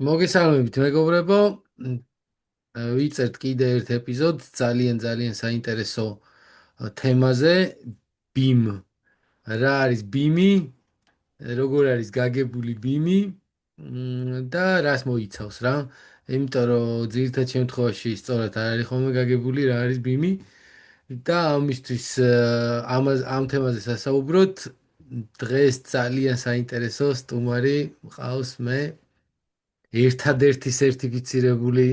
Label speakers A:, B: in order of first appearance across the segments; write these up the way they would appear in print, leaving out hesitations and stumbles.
A: მოგესალმებით, მეგობრებო. ვიწერთ კიდე ერთ ეპიზოდს ძალიან ძალიან საინტერესო თემაზე. BIM. რა არის BIM-ი? როგორ არის გაგებული BIM-ი? და რას მოიცავს რა? იმიტომ რომ ძირითად შემთხვევაში სწორად არ არის ხოლმე გაგებული რა არის BIM-ი და ამისთვის ამ თემაზე სასაუბროთ. დღეს ძალიან საინტერესო სტუმარი მყავს მე. ერთადერთი სერტიფიცირებული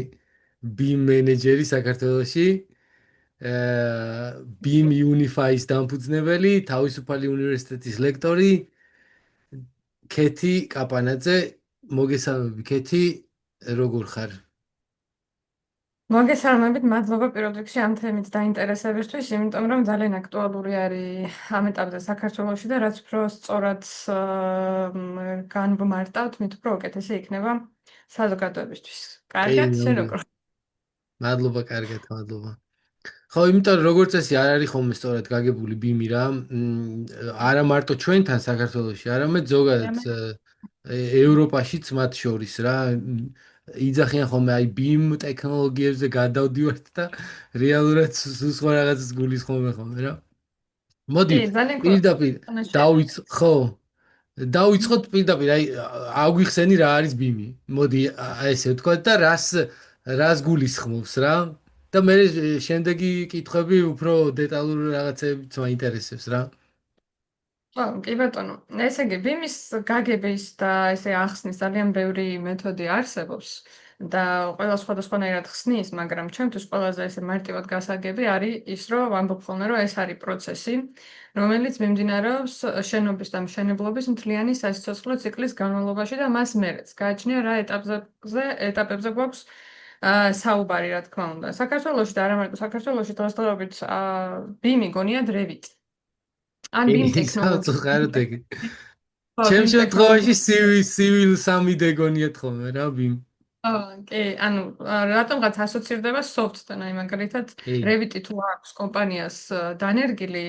A: BIM მენეჯერი საქართველოში, BIM Unify-ის დამფუძნებელი, თავისუფალი უნივერსიტეტის ლექტორი, ქეთი კაპანაძე. მოგესალმები, ქეთი, როგორ ხარ?
B: მოგესალმებით, მადლობა პირველ რიგში ამ თემით დაინტერესებისთვის, იმიტომ რომ ძალიან აქტუალური არის ამ ეტაპზე საქართველოში და რაც უფრო სწორად განვმარტავთ, მით უფრო უკეთესი იქნება საზოგადოებისთვის.
A: კი,
B: კარგად, შენ
A: ნამდვილად.
B: როგორ?
A: მადლობა, კარგად, მადლობა. ხო, იმიტომ რომ როგორც წესი არ არის ხოლმე სწორად გაგებული BIM-ი რა. არა მარტო ჩვენთან საქართველოში, არამედ ზოგადად ევროპაშიც მათ შორის რა. იძახიან ხოლმე აი BIM ტექნოლოგიებზე გადავდივართ და რეალურად სულ სხვა რაღაცას გulis ხოლმე რა. მოდი,
B: კი, ძალიან
A: პირდაპირ
B: ქვია.
A: ხო, დავიწყოთ პირდაპირ, აი აგვიხსენი რა არის BIM-ი. მოდი, ესე ვთქვა და რას გულისხმობს რა. და მე შემდეგი კითხვები უფრო დეტალური რაღაცებიც მაინტერესებს რა.
B: ხო, კი ბატონო. ესე იგი, ბიმის გაგების და ესე ახსნის ძალიან ბევრი მეთოდი არსებობს და ყველა სხვადასხვანაირად ხსნის, მაგრამ ჩემთვის ყველაზე ესე მარტივად გასაგები არის ის, რომ ვამბობ ხოლმე, რომ ეს არის პროცესი, რომელიც მიმდინარეობს შენობის და მშენებლობის მთლიანი სასიცოცხლო ციკლის განმავლობაში და მას მერეც გააჩნია რა ეტაპებზე გვაქვს საუბარი, რა თქმა უნდა. საქართველოში და არა მარტო საქართველოში დღესდღეობით ბიმი გონია დრევით. ან BIM
A: კი,
B: ტექნოლოგია.
A: საოცრად ეგ.
B: ხო,
A: ჩემ
B: BIM
A: შემთხვევაში
B: ტექნოლოგია.
A: civil 3D გონიათ ხოლმე რა BIM.
B: კი, ანუ რატომღაც ასოცირდება soft-თან, აი მაგალითად
A: კი.
B: Revit-ი თუ აქვს კომპანიას დანერგილი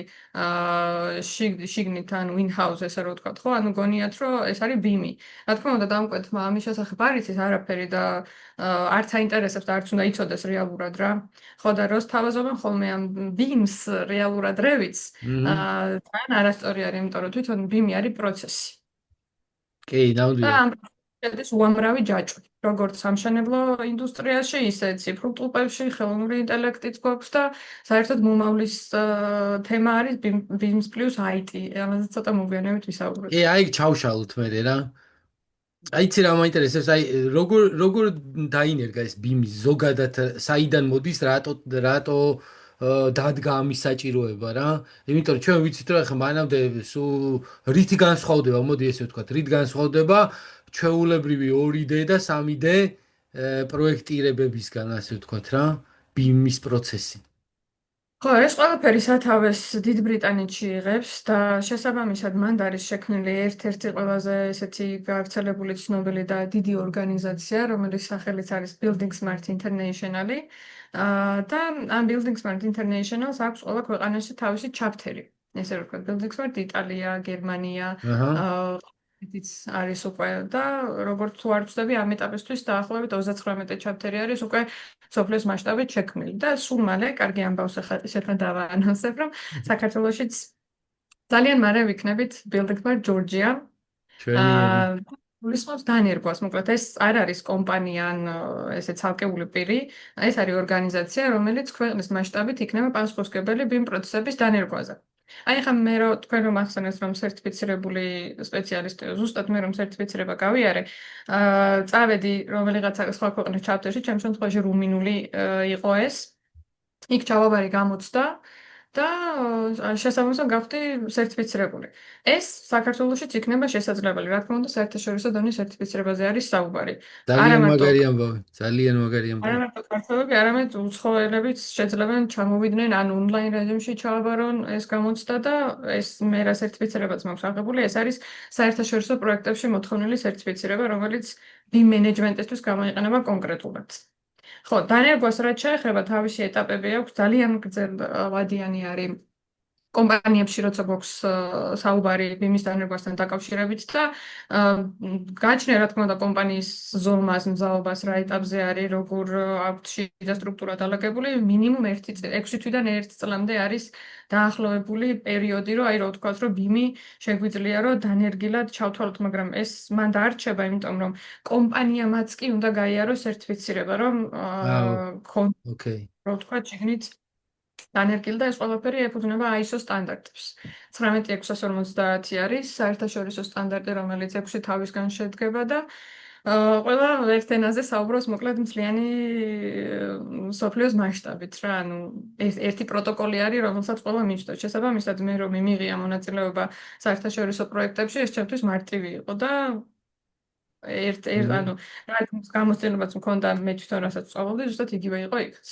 B: შიგნით ანუ in-house ესე რომ ვთქვათ, ხო? ანუ გონიათ, რომ ეს არის BIM-ი. რა თქმა უნდა, დამკვეთმა ამის შესახებ არ იცის არაფერი და არც აინტერესებს და არც უნდა იცოდეს რეალურად რა. ხო და როს თავაზობენ ხოლმე ამ BIM-ს რეალურად Revit-ს,
A: Mhm.
B: ძალიან არასწორი არის, იმიტომ რომ თვითონ BIM-ი არის პროცესი.
A: კი,
B: და
A: ნამდვილად.
B: ამ შედის უამრავი ჯაჭვი, როგორც სამშენებლო ინდუსტრიაში, ისე ციფრულ ტუპებში, ხელოვნური ინტელექტიც გვაქვს და საერთოდ მომავლის თემა არის BIM plus IT. ამაზე ცოტა მოგვიანებით
A: კი,
B: ვისაუბროთ.
A: აი ჩავშალოთ მე რა. აიცი რა მაინტერესებს, აი როგორ დაინერგა ეს BIM-ი ზოგადად, საიდან მოდის, რატო დადგა ამის საჭიროება რა. იმიტომ რომ ჩვენ ვიცით რომ ახლა მანამდე სულ რითი განსხვავდება, მოდი ესე ვთქვათ, რით განსხვავდება ჩვეულებრივი 2D და 3D პროექტირებებისგან, ასე ვთქვათ რა, BIM-ის პროცესი.
B: ხო, ეს ყველაფერი სათავეს დიდ ბრიტანეთში იღებს და შესაბამისად მანდ არის შექმნილი ერთ-ერთი ყველაზე ესეთი გავრცელებული ცნობილი და დიდი ორგანიზაცია, რომელიც სახელიც არის Building Smart International-ი. და ამ Building Smart International-ს აქვს ყველა ქვეყანაში თავისი ჩაფთერი. ესე რომ ვთქვათ, Building Smart იტალია, გერმანია,
A: აჰა.
B: ის არის უკვე და როგორც თუ არ ვწდები ამ ეტაპისთვის დაახლოებით 39 ჩაფთერი არის უკვე სოფლის მასშტაბით შექმნილი და სულ მალე კარგი ამბავს ახლა დავაანონსებ რომ საქართველოშიც ძალიან მალე ვიქნებით Building Smart Georgia.
A: ჩვენიერი.
B: გულისხმობს დანერგვას, მოკლედ ეს არ არის კომპანია ან ესე ცალკეული პირი, ეს არის ორგანიზაცია, რომელიც ქვეყნის მასშტაბით იქნება პასუხისმგებელი BIM პროცესების დანერგვაზე. აი ხა მე რო თქვენ რომ ახსენეთ რომ სერტიფიცირებული სპეციალისტი, ზუსტად მე რომ სერტიფიცირება გავიარე, წავედი რომელიღაცა სხვა ქვეყნის ჩაფთერში, ჩემს შემთხვევაში რუმინული იყო ეს. იქ ჩავაბარი გამოცდა და შესაბამისად გავხდი სერტიფიცირებული. ეს საქართველოშიც იქნება შესაძლებელი. რა თქმა უნდა, საერთაშორისო დონის სერტიფიცირებაზე არის საუბარი. არა
A: ძალიან
B: მარტო
A: მაგარი ამბავი, ძალიან მაგარი
B: არა
A: ამბავი.
B: მარტო ქართველები, არამედ უცხოელებიც შეძლებენ ჩამოვიდნენ ან ონლაინ რეჟიმში ჩააბარონ ეს გამოცდა და ეს მე რა სერტიფიცირებაც მაქვს აღებული, ეს არის საერთაშორისო პროექტებში მოთხოვნილი სერტიფიცირება, რომელიც BIM მენეჯმენტისთვის გამოიყენება კონკრეტულად. ხო, დანერგვას რაც შეეხება თავისი ეტაპები აქვს, ძალიან გრძელვადიანი არის კომპანიებში როცა გვაქვს საუბარი ბიმის დანერგვასთან დაკავშირებით და გაჩნია რა თქმა უნდა კომპანიის ზომას, მზაობას რა ეტაპზე არის, როგორ აქვს შიდა სტრუქტურა დალაგებული, მინიმუმ 6 თვიდან 1 წლამდე არის დაახლოებული პერიოდი, რომ აი რა ვთქვათ, რომ ბიმი შეგვიძლია რომ დანერგილად ჩავთვალოთ, მაგრამ ეს მან დაარჩება, იმიტომ რომ კომპანიამაც კი უნდა გაიაროს სერტიფიცირება, რომ
A: აუ,
B: ქონ
A: ოკეი.
B: რა ვთქვათ, შიგნით დანერგილი და ეს ყველაფერი ეფუძნება ISO სტანდარტებს. 19650 არის საერთაშორისო სტანდარტი, რომელიც 6 თავისგან შედგება და ყველა ერთ ენაზე საუბრობს მოკლედ მთლიანი მსოფლიოს მასშტაბით რა, ანუ ერთი პროტოკოლი არის, რომელსაც ყველა მიჩნევს. შესაბამისად, მე რომ მიმიღია მონაწილეობა საერთაშორისო პროექტებში, ეს ჩემთვის მარტივი იყო და ანუ რა გამოცდილებაც მქონდა მე თვითონ რასაც ვწავლობდი, ზუსტად იგივე იყო იქაც.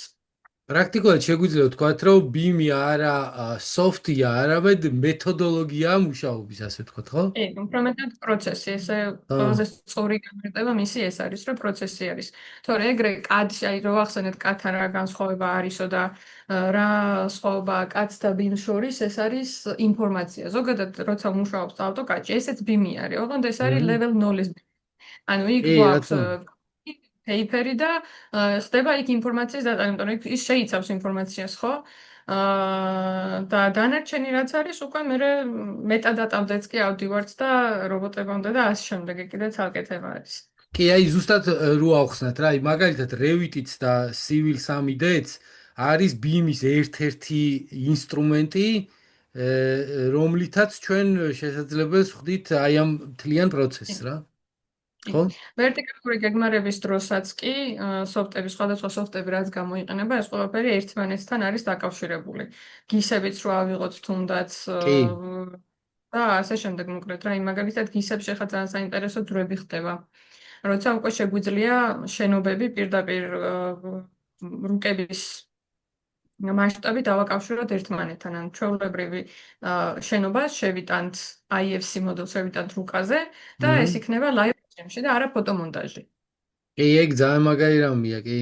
A: პრაქტიკულად შეგვიძლია ვთქვათ, რომ BIM-ი არა სოფტია, არამედ მეთოდოლოგიაა მუშაობის, ასე ვთქვათ, ხო?
B: კი, უფრო მეტად პროცესი, ესე ყველაზე სწორი გამარტება მისი ეს არის, რომ პროცესი არის. თორე ეგრე CAD-ში, აი რო ახსენეთ CAD-თან რა განსხვავება არისო და რა სხვაობაა CAD-ს და BIM-ს შორის, ეს არის ინფორმაცია. ზოგადად, როცა მუშაობს AutoCAD-ში, ესეც BIM-ი არის, ოღონდ ეს არის
A: Mhm.
B: level knowledge. ანუ იქ
A: კი, რა
B: გვაქვს
A: თქმა უნდა.
B: paper-ი და ხდება იქ ინფორმაციის დატანა, იმიტომ რომ ის შეიცავს ინფორმაციას, ხო? და დანარჩენი რაც არის, უკვე მე მეტადატამდეც კი ავდივართ და რობოტებამდე და ასე შემდეგ, ეგ კიდე ცალკე თემა არის.
A: კი, აი ზუსტად რო ავხსნათ რა, აი მაგალითად Revit-იც და Civil 3D-ც არის BIM-ის ერთ-ერთი ინსტრუმენტი, რომლითაც ჩვენ შესაძლებელს ვხდით აი ამ მთლიან პროცესს რა,
B: კი.
A: ხო?
B: ვერტიკალური გეგმარების დროსაც კი სოფტები, სხვადასხვა სოფტები რაც გამოიყენება, ეს ყველაფერი ერთმანეთთან არის დაკავშირებული. გისებიც რო ავიღოთ თუნდაც
A: კი.
B: და ასე შემდეგ მოკლედ რა, მაგალითად გისებში ხა ძალიან საინტერესო დროები ხდება. როცა უკვე შეგვიძლია შენობები პირდაპირ რუკების მასშტაბი დავაკავშიროთ ერთმანეთთან, ან ჩვეულებრივი შენობას შევიტანთ IFC მოდელს შევიტანთ რუკაზე და ეს
A: Mhm.
B: იქნება live რეჟიმში და არა ფოტომონტაჟი.
A: კი, ეგ ძალიან მაგარი რამეა, კი.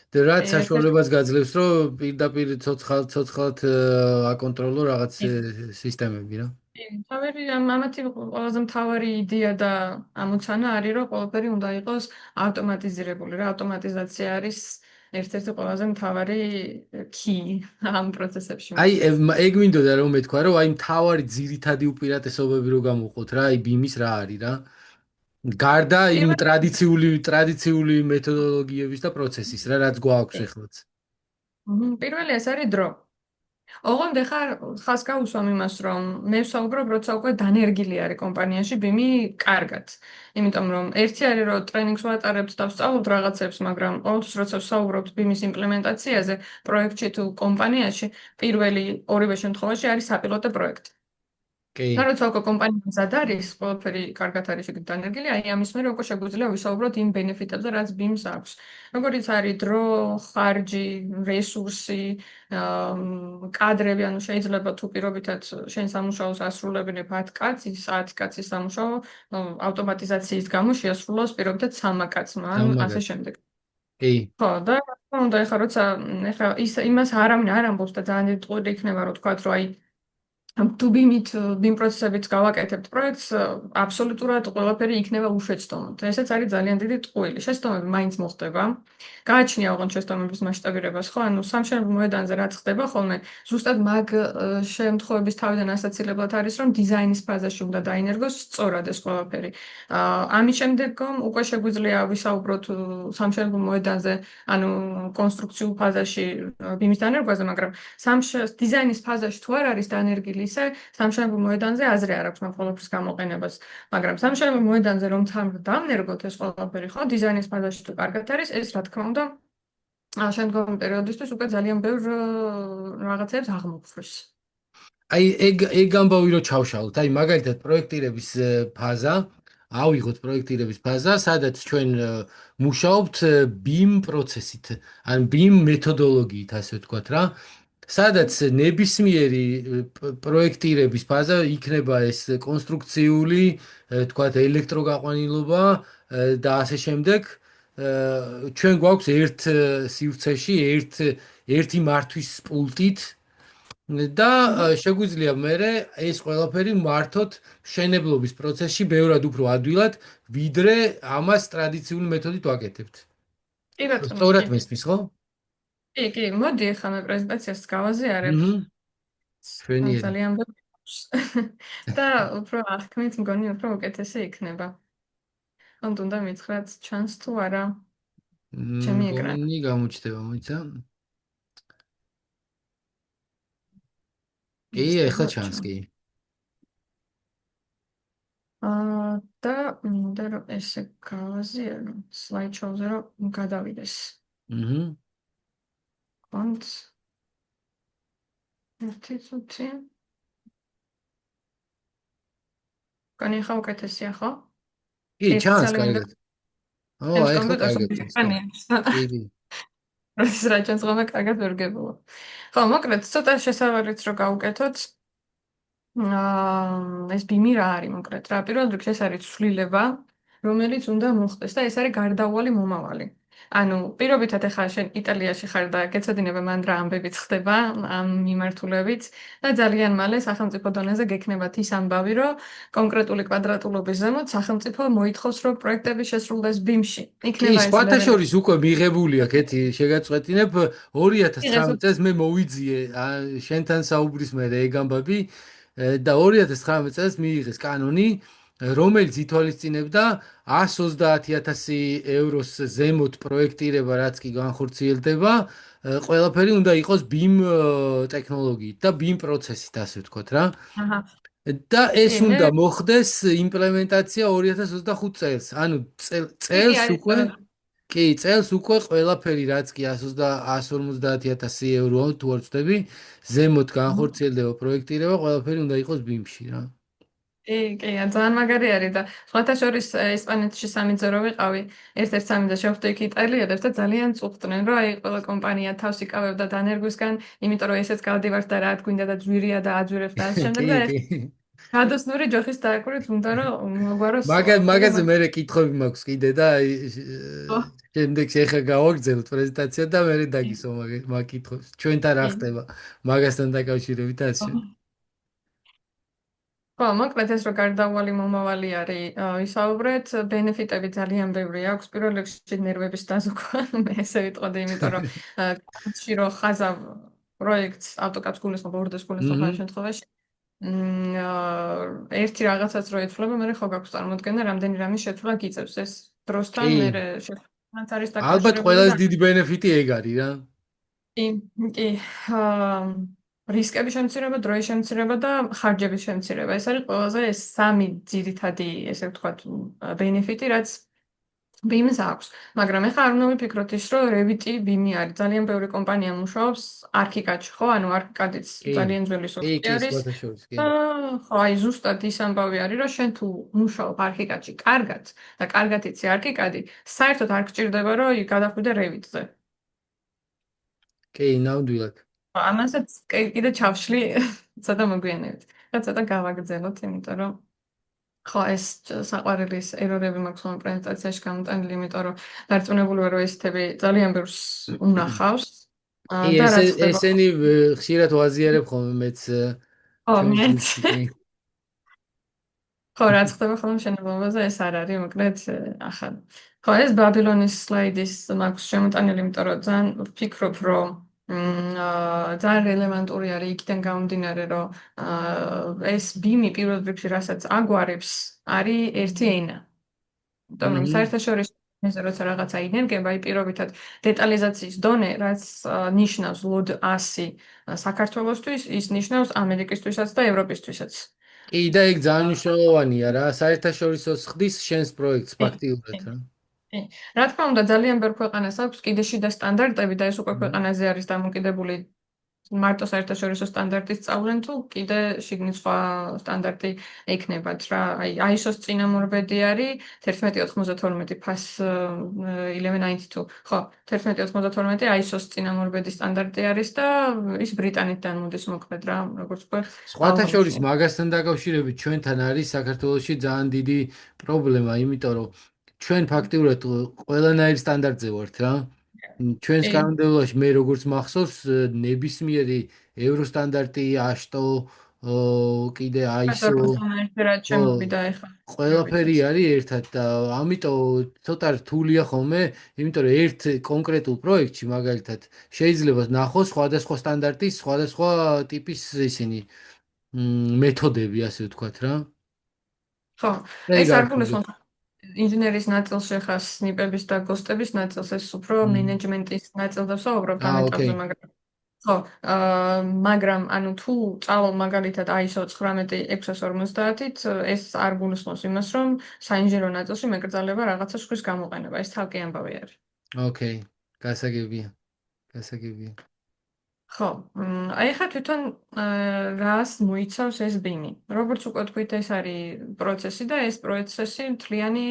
A: და რაც
B: ერთ-ერთი
A: საშუალებას გაძლევს, რომ პირდაპირ ცოცხალად აკონტროლო რაღაც სისტემები რა.
B: თავი ამათი ყველაზე მთავარი იდეა და ამოცანა არის, რომ ყველაფერი უნდა იყოს ავტომატიზირებული. რა ავტომატიზაცია არის ერთ-ერთი ყველაზე მთავარი key ამ პროცესებში
A: აი
B: მოკლედ.
A: ეგ მინდოდა რომ მეთქვა, რომ აი მთავარი ძირითადი უპირატესობები რო გამოვყოთ რა, აი BIM-ის რა არის რა. გარდა იმ
B: პირველ
A: ტრადიციული მეთოდოლოგიების და პროცესის რა, რაც გვაქვს ეხლაც.
B: პირველი ეს არის დრო. ოღონდ ეხლა ხას გავუსვამ იმას, რომ მე ვსაუბრობ, როცა უკვე დანერგილი არის კომპანიაში ბიმი კარგად. იმიტომ რომ ერთი არის, რომ ტრენინგს ვატარებთ და ვსწავლობთ რაღაცებს, მაგრამ ყოველთვის როცა ვსაუბრობთ ბიმის იმპლემენტაციაზე, პროექტში თუ კომპანიაში, პირველი ორივე შემთხვევაში არის საპილოტო პროექტი.
A: კი.
B: და როცა უკვე კომპანია მზად არის, ყველაფერი კარგად არის შეგეთ დანერგილი, აი ამის მერე უკვე შეგვიძლია ვისაუბროთ იმ ბენეფიტებზე, რაც BIM-ს აქვს. როგორიც არის დრო, ხარჯი, რესურსი, კადრები, ანუ შეიძლება თუ პირობითად შენ სამუშაოს ასრულებინებ 10 კაცი, 10 კაცის სამუშაო ავტომატიზაციის გამო შეასრულოს პირობითად 3 კაცმა, ან ასე
A: სამაგად.
B: შემდეგ.
A: კი.
B: ხო, და რა თქმა უნდა, ეხლა როცა ეხლა იმას არავინ არ ამბობს და ძალიან დიდი ტყუილი იქნება, რომ თქვათ, რომ აი თუ BIM პროცესებით გავაკეთებთ პროექტს, აბსოლუტურად ყველაფერი იქნება უშეცდომოდ. ესეც არის ძალიან დიდი ტყუილი. შეცდომები მაინც მოხდება. გააჩნია ოღონდ შეცდომების მასშტაბირებას, ხო? ანუ სამშენებლო მოედანზე რაც ხდება ხოლმე, ზუსტად მაგ შემთხვევების თავიდან ასაცილებლად არის, რომ დიზაინის ფაზაში უნდა დაინერგოს სწორად ეს ყველაფერი. ამის შემდეგომ უკვე შეგვიძლია ვისაუბროთ სამშენებლო მოედანზე, ანუ კონსტრუქციულ ფაზაში BIM-ის დანერგვაზე, მაგრამ დიზაინის ფაზაში თუ არ არის დანერგილი ისე სამშენებლო მოედანზე აზრი არ აქვს მაგ ყველაფრის გამოყენებას. მაგრამ სამშენებლო მოედანზე რომ დამნერგოთ ეს ყველაფერი, ხო, დიზაინის ფაზაში თუ კარგად არის, ეს რა თქმა უნდა შემდგომი პერიოდისთვის უკვე ძალიან ბევრ რაღაცებს აღმოფხვრს.
A: აი ეგ ამბავი რო ჩავშალოთ, აი მაგალითად პროექტირების ფაზა, ავიღოთ პროექტირების ფაზა, სადაც ჩვენ მუშაობთ BIM პროცესით, ან BIM მეთოდოლოგიით, ასე ვთქვათ რა. სადაც ნებისმიერი პროექტირების ფაზა იქნება ეს კონსტრუქციული, ვთქვათ, ელექტროგაყვანილობა და ასე შემდეგ. ჩვენ გვაქვს ერთ სივრცეში, ერთი მართვის პულტით და
B: აჰა.
A: შეგვიძლია მერე ეს ყველაფერი მართოთ მშენებლობის პროცესში ბევრად უფრო ადვილად, ვიდრე ამას ტრადიციული მეთოდით ვაკეთებთ.
B: კი ბატონო, კი.
A: სწორად მესმის, ხო?
B: კი, კი, მოდი ახლა მე პრეზენტაციას გავაზიარებ.
A: აჰა, შვენიერი.
B: ძალიან ბევრი აქვს. და უფრო აღქმით მგონი უფრო უკეთესი იქნება. ან თუნდა მითხრათ ჩანს თუ არა ჩემი ეკრანი.
A: მგონი გამოჩნდება, მოიცა? კი, ეხლა
B: მისτερო
A: ჩანს,
B: ჩანს.
A: კი.
B: და მინდა რომ ესე გავაზიარო სლაიდშოუზე რომ გადავიდეს.
A: აჰა.
B: კონთ ერთი წუთი. კანი ხა უკეთესია ხო?
A: კი,
B: ერთი
A: ჩანს
B: ცალი მინდა
A: კარგად. ო,
B: ჩემს
A: ეხლა
B: კომპიუტერში
A: კარგად ჩანს, კი.
B: მიყანია.
A: კი, კი.
B: როდის რა ჩანს ხოლმე კარგად ვერ გებულა. ხო, მოკლედ ცოტა შესავარიც რო გავუკეთოთ. ეს ბიმი რა არის მოკლედ რა? პირველ რიგში ეს არის ცვლილება, რომელიც უნდა მოხდეს და ეს არის გარდაუვალი მომავალი. ანუ პირობითად ახლა შენ იტალიაში ხარ და გეცოდინება მან რა ამბებიც ხდება ამ მიმართულებით და ძალიან მალე სახელმწიფო დონეზე გექნებათ ის ამბავი, რომ კონკრეტული კვადრატულობის ზემოთ სახელმწიფო მოითხოვს, რომ პროექტები შესრულდეს ბიმში.
A: კი,
B: იქნება ეს
A: სხვათა
B: ლეველი.
A: შორის უკვე მიღებული აქვს, ეთი შეგაწყვეტინებ 2019
B: იღეს
A: წელს მე მოვიძიე შენთან საუბრის მერე ეგ ამბები და 2019 წელს მიიღეს კანონი, რომელიც ითვალისწინებდა 130.000 ევროს ზემოთ პროექტირება, რაც კი განხორციელდება, ყველაფერი უნდა იყოს BIM ტექნოლოგიით და BIM პროცესით, ასე ვთქვათ რა.
B: აჰა.
A: და ეს
B: კი, მე
A: უნდა მოხდეს იმპლემენტაცია 2025 წელს. ანუ
B: კი, კი,
A: წელს
B: არის
A: უკვე
B: სწორად.
A: კი, წელს უკვე ყველაფერი რაც კი 150.000 ევროა თუ არ ვწდები, ზემოთ განხორციელდება პროექტირება, ყველაფერი უნდა იყოს BIM-ში რა.
B: კი, კი, ძალიან მაგარი არის და სხვათა შორის ესპანეთში 3 ძე რო ვიყავი, ერთ-ერთ 3 ძე შევხვდი იქ იტალიელებს და ძალიან წუხდნენ, რომ აი ყველა კომპანია თავს იკავებდა დანერგვისგან, იმიტომ რომ ესეც გავდივართ და რა გვინდა და ძვირია და აძვირებს და ამ შემდეგ
A: კი,
B: და
A: კი.
B: გადოსნური ჯოხის დაკვირვით უნდა რომ მოგვაროს ხოლმე
A: მაგაზე მე კითხვები მაქვს კიდე და შემდეგ შეხა გავაგრძელოთ პრეზენტაცია და მე დაგისვა მაგ კითხვებს. ჩვენთან რა
B: კი.
A: ხდება მაგასთან დაკავშირებით ასე.
B: ხო, მოკლედ ეს რო გარდაუვალი მომავალი არის, ვისაუბრეთ, ბენეფიტები ძალიან ბევრი აქვს. პირველ რიგში ნერვების დაზოგვა, მე ესე ვიტყოდი, იმიტომ რომ კაცში რო ხაზავ პროექტს, ავტოკადს გულისხმობ, ორდეს გულისხმობ ამ
A: აჰა.
B: შემთხვევაში. ერთი რაღაცაც რო ეთვლება, მე ხო გაქვს წარმოქმნა, რამდენი რამის შეცვლა გიწევს ეს დროსთან, მე
A: კი.
B: შეცვლაც არის
A: ალბათ
B: დაკავშირებული
A: ყველაზე
B: და
A: დიდი ბენეფიტი ეგ არის რა.
B: კი, კი. აა რისკების შემცირება, დროის შემცირება და ხარჯების შემცირება. ეს არის ყველაზე ეს სამი ძირითადი, ესე ვთქვათ, ბენეფიტი, რაც BIM-ს აქვს. მაგრამ ეხლა არ უნდა ვიფიქროთ ის, რომ Revit-ი BIM-ი არის. ძალიან ბევრი კომპანია მუშაობს ArchiCAD-ში, ხო? ანუ ArchiCAD-იც
A: კი.
B: ძალიან ძველი
A: კი,
B: სოფტი
A: კი,
B: არის.
A: სხვათა შორის, კი.
B: და ხო, აი ზუსტად ის ამბავი არის, რომ შენ თუ მუშაობ ArchiCAD-ში კარგად და კარგად იცი ArchiCAD-ი, საერთოდ არ გჭირდება, რომ გადახვიდე Revit-ზე.
A: კი, ნამდვილად.
B: ამასაც კიდე ჩავშლი ცოტა მოგვიანებით. და ცოტა გავაგრძელოთ, იმიტომ რომ ხო ეს საყვარელი ერორები მაქვს ხოლმე პრეზენტაციაში გამოტანილი, იმიტომ რომ დარწმუნებული ვარ, რომ ეს თები ძალიან ბევრს უნახავს.
A: კი,
B: და რაც ხდება
A: ესენი ხშირად ვაზიარებ ხოლმე მეც
B: ხო,
A: ჩვენ
B: მეც
A: ჯგუფში, კი.
B: ხო, რაც ხდება ხოლმე მშენებლობაზე, ეს არ არის მოკლედ ახალი. ხო, ეს ბაბილონის სლაიდის მაქვს შემოტანილი, იმიტომ რომ ძალიან ვფიქრობ, რომ ძალიან რელევანტური არის იქიდან გამომდინარე, რომ ეს BIM-ი პირველ რიგში, რასაც აგვარებს, არის ერთი ენა. იმიტომ რომ
A: აჰა.
B: საერთაშორისო დონეზე როცა რაღაცა ინერგება, აი პირობითად დეტალიზაციის დონე, რაც ნიშნავს ლოდ 100 საქართველოსთვის, ის ნიშნავს ამერიკისთვისაც და ევროპისთვისაც.
A: კი, და ეგ ძალიან მნიშვნელოვანია რა, საერთაშორისო ხდის შენს პროექტს
B: კი, კი.
A: ფაქტიურად რა.
B: კი. რა თქმა უნდა, ძალიან ბევრ ქვეყანას აქვს კიდე შიდა სტანდარტები და ეს უკვე
A: აჰა.
B: ქვეყანაზე არის დამოკიდებული მარტო საერთაშორისო სტანდარტის სწავლენ თუ კიდე შიგნით სხვა სტანდარტი ექნებათ რა. აი ISO-ს წინამორბედი არის 1192 FAS 1192. ხო, 1192 ISO-ს წინამორბედი სტანდარტი არის და ის ბრიტანეთიდან მოდის მოკლედ რა, როგორც უკვე
A: სხვათა შორის
B: ალბომში.
A: მაგასთან დაკავშირებით ჩვენთან არის საქართველოში ძალიან დიდი პრობლემა, იმიტომ რომ ჩვენ ფაქტიურად ყველანაირ სტანდარტზე ვართ რა. ჩვენს
B: კი,
A: კანონმდებლობაში მე როგორც მახსოვს, ნებისმიერი ევროსტანდარტი, აშტო, კიდე ISO,
B: კატალოგია ერთი რაც
A: ხო,
B: შემოვიდა ეხლა
A: ყველაფერი
B: ევროპითაც.
A: არის ერთად და ამიტომ ცოტა რთულია ხოლმე, იმიტომ რომ ერთ კონკრეტულ პროექტში მაგალითად შეიძლება ნახოს სხვადასხვა სტანდარტის, სხვადასხვა ტიპის ისინი მეთოდები, ასე ვთქვათ რა.
B: ხო,
A: და იქ
B: ეს
A: არ
B: არ
A: გქონდეს.
B: გულისხმობს ინჟინერის ნაწილს ხა სნიპების და გოსტების ნაწილს, ეს უფრო
A: მმ.
B: მენეჯმენტის ნაწილს ვსაუბრობთ ამ ეტაპზე,
A: ოკეი.
B: მაგრამ ხო, მაგრამ ანუ თუ წავალ მაგალითად ISO 19650-ით, ეს არ გულისხმობს იმას, რომ საინჟინრო ნაწილში მეკრძალება რაღაცა სხვის გამოყენება, ეს თალკე ამბავი არის.
A: ოკეი. გასაგებია. გასაგებია.
B: ხო, აი ხა თვითონ რას მოიცავს ეს ბინი. როგორც უკვე თქვით, ეს არის პროცესი და ეს პროცესი მთლიანი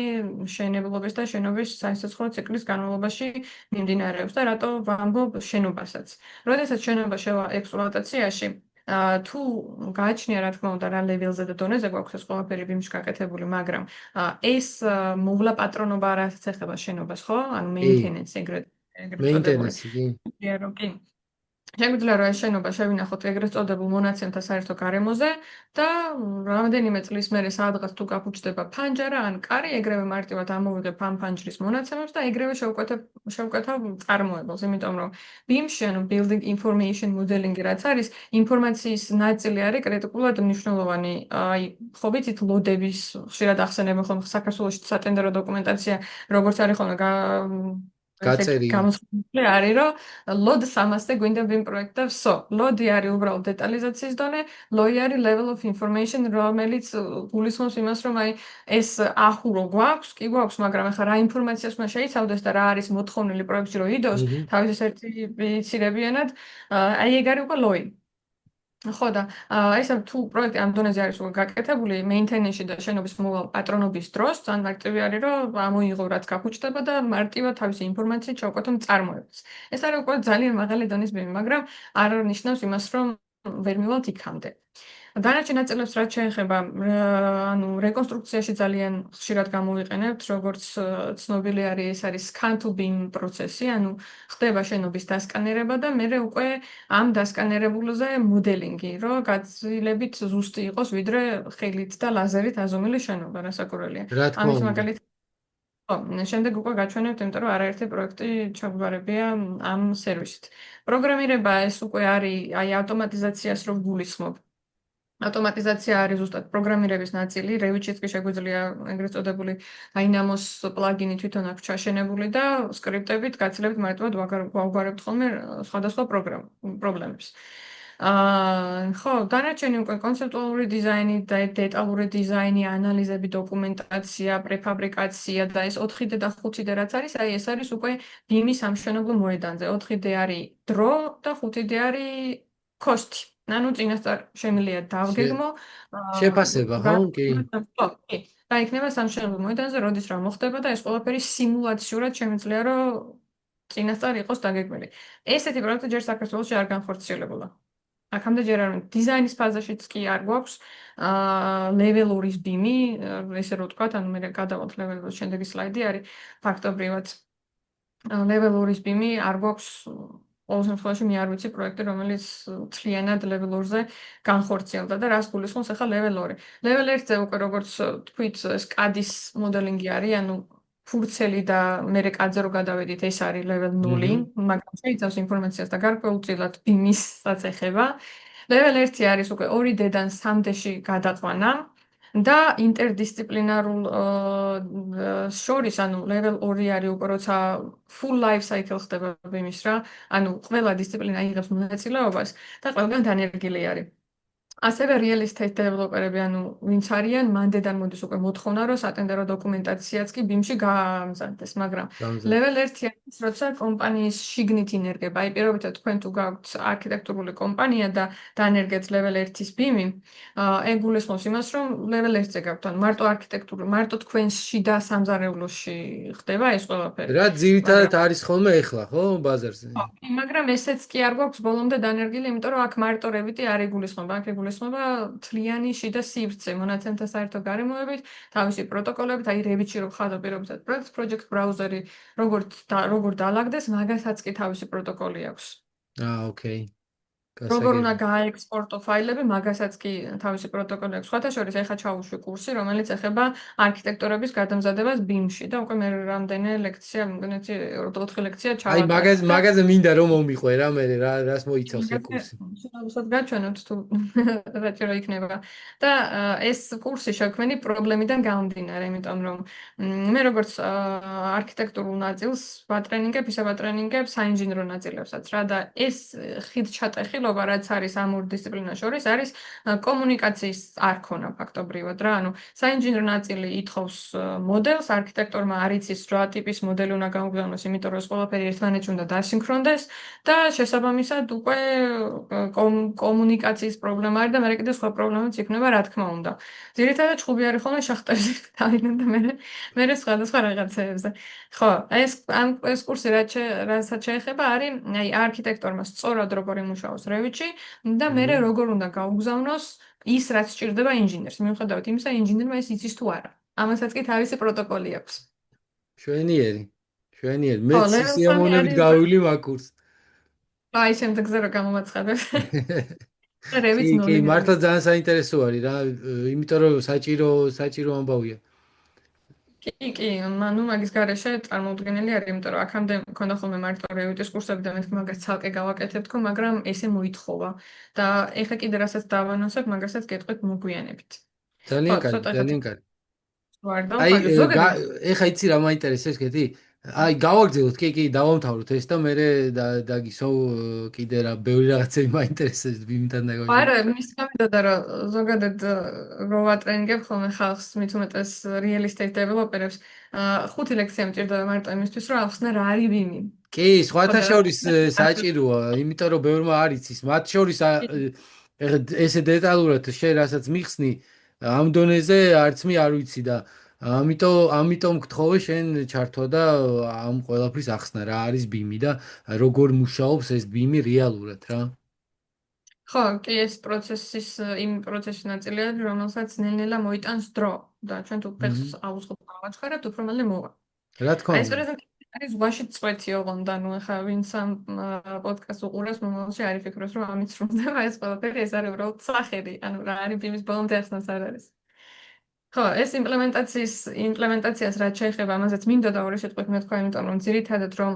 B: მშენებლობის და შენობის სასიცოცხლო ციკლის განმავლობაში მიმდინარეობს და რატო ვამბობ შენობასაც. როდესაც შენობა შევა ექსპლუატაციაში, თუ გააჩნია რა თქმა უნდა რა ლეველზე და დონეზე გვაქვს ეს ყველაფერი ბიმში გაკეთებული, მაგრამ ეს მოვლა პატრონობა რაც ეხება შენობას, ხო? ანუ
A: კი.
B: maintenance ეგრეთ წოდებული.
A: მეინტენენსი, კი.
B: რომ კი შეგვიძლია რომ ეს შენობა შევინახოთ ეგრეთ წოდებულ მონაცემთა საერთო გარემოზე და რამდენიმე წლის მერე სადღაც თუ გაფუჭდება ფანჯარა ან კარი, ეგრევე მარტივად ამოვიღებ ამ ფანჯრის მონაცემებს და ეგრევე შევკეთავ წარმოებელს, იმიტომ რომ BIM-ში, ანუ Building Information Modeling-ი რაც არის, ინფორმაციის ნაწილი არის კრიტიკულად მნიშვნელოვანი. აი, ხო ვიცით ლოდების ხშირად ახსენებენ ხოლმე საქართველოში სატენდერო დოკუმენტაცია, როგორც არის ხოლმე ესეთი
A: გაწერილი.
B: გამოსხმული არის, რომ ლოდ 300-ზე გვინდა BIM პროექტი და ვსო, ლოდი არის უბრალოდ დეტალიზაციის დონე, ლოი არის level of information, რომელიც გულისხმობს იმას, რომ აი ეს ახურო გვაქვს, კი გვაქვს, მაგრამ ახლა რა ინფორმაციას უნდა შეიცავდეს და რა არის მოთხოვნილი პროექტში რომ იდოს,
A: აჰა.
B: თავის სერტიფიცირებიანად, აი ეგ არის უკვე ლოი. ხო და ეს თუ პროექტი ამ დონეზე არის უკვე გაკეთებული, მეინტენენსში და შენობის მოვალ პატრონობის დროს, ძალიან მარტივი არის, რომ ამოიღო რაც გაფუჭდება და მარტივად თავისი ინფორმაციით შევკვეთო მწარმოებელს. ეს არის უკვე ძალიან მაღალი დონის ბიმი, მაგრამ არ ნიშნავს იმას, რომ ვერ მივალთ იქამდე. დანარჩენ ნაწილებს რაც შეეხება, ანუ რეკონსტრუქციაში ძალიან ხშირად გამოვიყენებთ, როგორც ცნობილი არის, ეს არის scan to beam პროცესი, ანუ ხდება შენობის დასკანერება და მერე უკვე ამ დასკანერებულზე მოდელინგი, რომ გაცილებით ზუსტი იყოს, ვიდრე ხელით და ლაზერით აზომილი შენობა, რასაკურველია.
A: რა თქმა
B: ამის
A: უნდა.
B: მაგალითად ხო, შემდეგ უკვე გაჩვენებთ, იმიტომ რომ არაერთი პროექტი ჩაგვარებია ამ სერვისით. პროგრამირება ეს უკვე არის, აი ავტომატიზაციას რო გულისხმობ. ავტომატიზაცია არის ზუსტად პროგრამირების ნაწილი, Revit-შიც კი შეგვიძლია ეგრეთ წოდებული Dynamos პლაგინი თვითონ აქვს ჩაშენებული და სკრიპტებით გაცილებით მარტივად ვაგვარებთ ხოლმე სხვადასხვა პრობლემებს. ხო, დანარჩენი უკვე კონცეპტუალური დიზაინი და დეტალური დიზაინი, ანალიზები, დოკუმენტაცია, პრეფაბრიკაცია და ეს 4D და 5D რაც არის, აი ეს არის უკვე BIM-ის სამშენებლო მოედანზე. 4D არის დრო და 5D არის cost. ანუ წინასწარ შემიძლია დავგეგმო,
A: შეფასება, ხო? კი.
B: ხო, კი. და იქნება სამშენებლო მოედანზე, როდის რა მოხდება და ეს ყველაფერი სიმულაციურად შემიძლია, რომ წინასწარ იყოს დაგეგმილი. ესეთი პროექტი ჯერ საქართველოში არ განხორციელებულა. აქამდე ჯერ არ დიზაინის ფაზაშიც კი არ გვაქვს level 2-ის BIM-ი, ესე რომ ვთქვათ, ანუ მე გადავალთ level 2-ს, შემდეგი სლაიდი არის ფაქტობრივად level 2-ის BIM-ი არ გვაქვს ყოველ შემთხვევაში მე არ ვიცი პროექტი, რომელიც მთლიანად level 2-ზე განხორციელდა და რას გულისხმობს ახლა level 2. level 1-ზე უკვე როგორც თქვით, SCAD-ის მოდელინგი არის, ანუ ფურცელი და მე კადზე რო გადავედით, ეს არის level 0,
A: აჰა.
B: მაგრამ შეიცავს ინფორმაციას და გარკვეულწილად BIM-ისაც ეხება. level 1 არის უკვე 2D-დან 3D-ში გადაყვანა და ინტერდისციპლინარულ შორის, ანუ level 2 არის უკვე როცა full life cycle ხდება BIM-ის რა, ანუ ყველა დისციპლინა იღებს მონაწილეობას და ყველგან დანერგილი არის. ასევე real estate developer-ები, ანუ ვინც არიან, მანდედან მოდის უკვე მოთხოვნა, რომ სატენდერო დოკუმენტაციაც კი BIM-ში გაამზადდეს, მაგრამ
A: გამზად.
B: level 1 არის, როცა კომპანიის შიგნით ინერგება. აი, პირობითად თქვენ თუ გაქვთ არქიტექტურული კომპანია და დანერგეთ level 1-ის BIM-ი, ეგ გულისხმობს იმას, რომ level 1-ზე გაქვთ, ანუ მარტო არქიტექტურული, მარტო თქვენს შიდა სამზარეულოში ხდება ეს ყველაფერი.
A: რა
B: მაგრამ
A: ძირითადად არის ხოლმე ეხლა, ხო, ბაზარზე?
B: მაგრამ ესეც კი არ გვაქვს ბოლომდე დანერგილი, იმიტომ რომ აქ მარტო Revit-ი არ იგულისხმება, აქ იგულისხმება გულისხმობა თლიანი შიდა სივრცე მონაცემთა საერთო გარემოებით, თავისი პროტოკოლებით, აი Revit-ში რო ხაზო პირობითად პროექტს, project browser-ი როგორ დაალაგდეს, მაგასაც კი თავისი პროტოკოლი აქვს.
A: ოკეი.
B: როგორ უნდა
A: გასაგებია.
B: გააექსპორტო ფაილები, მაგასაც კი თავისი პროტოკოლი აქვს. სხვათა შორის ეხლა ჩავუშვი კურსი, რომელიც ეხება არქიტექტურების გადამზადებას BIM-ში და უკვე მე რამდენი ლექცია, მგონი 4 ლექცია
A: აი
B: ჩავატარეთ და
A: მაგაზე მინდა რომ მომიყვე რა მე რას მოიცავს ეს
B: მაგაზე
A: კურსი.
B: შეუძლოთ გაჩვენოთ თუ საჭირო იქნება. და ეს კურსი შექმნილი პრობლემიდან გამომდინარე, იმიტომ რომ მე როგორც არქიტექტურულ ნაწილს ვატრენინგებ, ისე ვატრენინგებ საინჟინრო ნაწილებსაც რა და ეს ხიდჩატეხილობა, რაც არის ამ ორ დისციპლინას შორის, არის კომუნიკაციის არქონა ფაქტობრივად რა. ანუ საინჟინრო ნაწილი ითხოვს მოდელს, არქიტექტორმა არ იცის რა ტიპის მოდელი უნდა გამოგზავნოს, იმიტომ რომ ეს ყველაფერი ერთმანეთში უნდა დასინქრონდეს და შესაბამისად უკვე კომუნიკაციის პრობლემა არის და მე კიდე სხვა პრობლემებიც იქნება, რა თქმა უნდა. ძირითადად ჩხუბი არის ხოლმე შახტებზე დავიდნენ და მე სხვადასხვა რაღაცეებზე. ხო, ეს კურსი რასაც შეეხება არის აი არქიტექტორმა სწორად როგორ იმუშაოს Revit-ში და მე
A: აჰა.
B: როგორ უნდა გაუგზავნოს ის რაც სჭირდება ინჟინერს. მიუხედავად იმისა, ინჟინერმა ეს იცის თუ არა. ამასაც კი თავისი პროტოკოლი აქვს.
A: შვენიერი. შვენიერი.
B: ხო,
A: მეც
B: level 3
A: სიამოვნებით
B: არის
A: გავივli მაგ კურსს.
B: აი შემდეგზე რომ გამომაცხადებ. და
A: კი,
B: Revit
A: კი,
B: 0
A: მართლა ძალიან საინტერესო არის რა, იმიტომ რომ საჭირო ამბავია.
B: კი, ანუ მაგის გარეშე წარმოუდგენელი არის, იმიტომ რომ აქამდე მქონდა ხოლმე მარტო Revit-ის კურსები და მეთქი მაგას ცალკე გავაკეთებ თქო, მაგრამ ესე მოითხოვა. და ეხა კიდე რასაც დავანონსებ, მაგასაც გეტყვით მოგვიანებით.
A: ძალიან
B: ხო,
A: კარგი,
B: ცოტა ხანი
A: ძალიან კარგი.
B: ვარ
A: აი
B: დავყარეთ. ზოგადად
A: ეხა იცი რა მაინტერესებს კეთი? აი გავაგრძელოთ, კი, დავამთავროთ ეს და მე დაგისვავ კიდე რა ბევრი რაღაცები მაინტერესებს ბიმთან
B: არა,
A: დაკავშირებით.
B: მის გამიდოდა რომ ზოგადად რო ვატრენინგებ ხოლმე ხალხს, მით უმეტეს real estate developer-ებს, 5 ლექცია მჭირდება მარტო იმისთვის, რომ ახსნა რა არის ვიმი.
A: კი,
B: ხო
A: სხვათა
B: და
A: შორის საჭიროა, იმიტომ რომ ბევრმა არ იცის. მათ შორის ეხლა ესე დეტალურად შენ რასაც მიხსნი ამ დონეზე არც მე არ ვიცი და ამიტომ გთხოვე შენ ჩართვა და ამ ყველაფრის ახსნა რა არის ბიმი და როგორ მუშაობს ეს ბიმი რეალურად რა.
B: ხო, კი ეს პროცესის იმ პროცესის ნაწილია, რომელსაც ნელ-ნელა მოიტანს დრო და ჩვენ თუ ფეხს
A: Mhm.
B: აუწყობთ გავაჩქარებთ, უფრო მალე მოვა.
A: რა თქმა
B: აი ეს
A: უნდა.
B: პრეზენტაცია არის ზღვაში წვეთი ოღონდ, ანუ ახლა ვინც ამ პოდკასტს უყურებს, მომავალში არ იფიქროს, რომ ამით სრულდება ეს ყველაფერი, ეს არის უბრალოდ სახელი, ანუ რა არის ბიმის ბოლომდე ახსნას არ არის. ხო, ეს იმპლემენტაციას რაც შეეხება, ამაზეც მინდოდა ორი სიტყვით მეთქვა, იმიტომ რომ ძირითადად რომ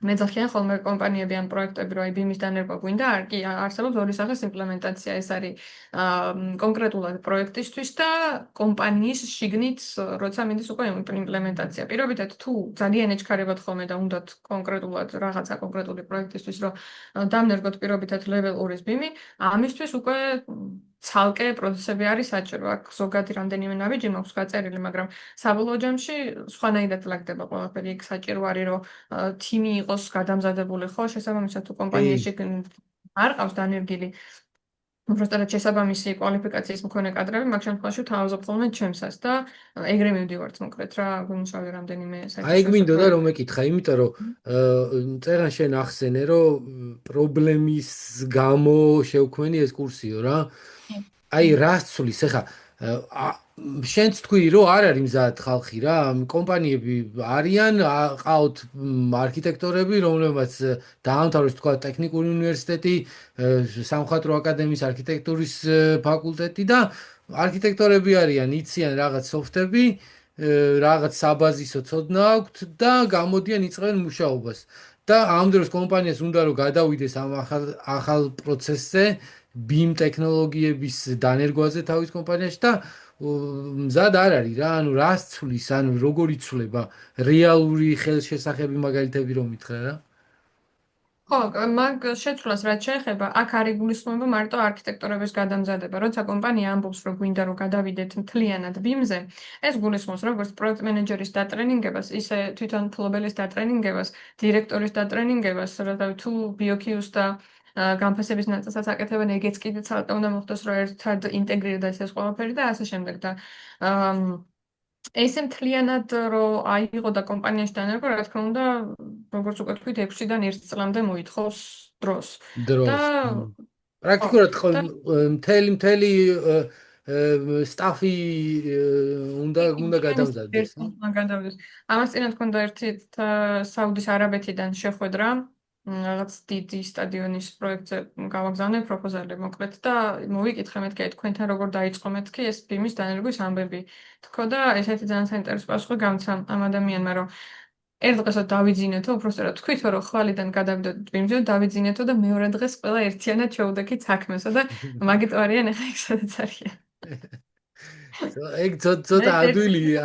B: მეძახიან ხოლმე კომპანიები ან პროექტები, რომ აი ბიმის დანერგვა გვინდა, კი არსებობს ორი სახის იმპლემენტაცია, ეს არის კონკრეტულად პროექტისთვის და კომპანიის შიგნით, როცა მინდის უკვე იმპლემენტაცია. პირობითად თუ ძალიან ეჩქარებათ ხოლმე და უნდათ კონკრეტულად რაღაცა კონკრეტული პროექტისთვის, რომ დამნერგოთ პირობითად level 2-ის ბიმი, ამისთვის უკვე ცალკე პროცესები არის საჭირო. აქ ზოგადი რამდენიმე ნაბიჯი მაქვს გაწერილი, მაგრამ საბოლოო ჯამში სხვანაირად ლაგდება ყველაფერი. იქ საჭირო არის, რომ თიმი იყოს გადამზადებული, ხო, შესაბამისად თუ კომპანიაში
A: კი.
B: არ ყავს დანერგილი უბრალოდ შესაბამისი კვალიფიკაციის მქონე კადრები, მაგ შემთხვევაში თავაზობ ხოლმე ჩემსას და ეგრე მივდივართ მოკლედ რა, გვიმუშავე რამდენიმე
A: აი ეგ
B: საერთაშორისო
A: მინდოდა რომ
B: პროექტი.
A: მეკითხა, იმიტომ რომ წერან შენ ახსენე რომ პრობლემის გამო შევქმენი ეს კურსიო რა. აი რას ცulis ახლა შენც თქვი რომ არ არის მზად ხალხი რა კომპანიები არიან ყავთ არქიტექტორები რომლებმაც დაამთავრეს თქვა ტექნიკური უნივერსიტეტი სამხატვრო აკადემიის არქიტექტურის ფაკულტეტი და არქიტექტორები არიან იციან რაღაც სოფტები რაღაც საბაზისო ცოდნა აქვთ და გამოდიან იწყებენ მუშაობას და ამ დროს კომპანიას უნდა რომ გადავიდეს ამ ახალ პროცესზე BIM ტექნოლოგიების დანერგვაზე თავის კომპანიაში და მზად არ არის რა, ანუ რას ცulis, ანუ როგორ იცვლება რეალური ხელშესახები მაგალითები რომ მითხრა რა.
B: ხო, მაგ შეცვლას რაც შეეხება, აქ არ იგულისხმება მარტო არქიტექტორების გადამზადება. როცა კომპანია ამბობს, რომ გვინდა რომ გადავიდეთ მთლიანად BIM-ზე, ეს გულისხმობს როგორც პროექტ მენეჯერის დატრენინგებას, ისე თვითონ ფლობელის დატრენინგებას, დირექტორის დატრენინგებას, რათა თუ BOQ-ს და განფასების ნაწილსაც აკეთებენ, ეგეც კიდე ცალკე უნდა მოხდეს, რომ ერთად ინტეგრირდეს ეს ყველაფერი და ასე შემდეგ და ესე მთლიანად რო აიღო და კომპანიაში დანერგო, რა თქმა უნდა, როგორც უკვე თქვით, 6-დან 1 წლამდე მოითხოვს დროს. და
A: დროს.
B: ხო
A: პრაქტიკულად ხო
B: და
A: მთელი სტაფი უნდა
B: ჩვენი
A: გადამზადდეს,
B: ერთ მაგალითად ამას წინათ მქონდა ერთი საუდის არაბეთიდან შეხვედრა რაღაც დიდი სტადიონის პროექტზე გავაგზავნე პროპოზალი მოკლედ და მოვიკითხე მეთქე თქვენთან როგორ დაიწყო მეთქე ეს ბიმის დანერგვის ამბები თქო და ესეთი ძალიან საინტერესო პასუხი გამცა ამ ადამიანმა რომ ერთ დღესად დავიძინეთო უბრალოდ თქვითო რომ ხვალიდან გადავიდოდით ბიმზე დავიძინეთო და მეორე დღეს ყველა ერთიანად შევუდექით საქმესა და მაგით არიან ეხა ეგ სადაც არიან
A: ეგ
B: და
A: ცოტა
B: ეს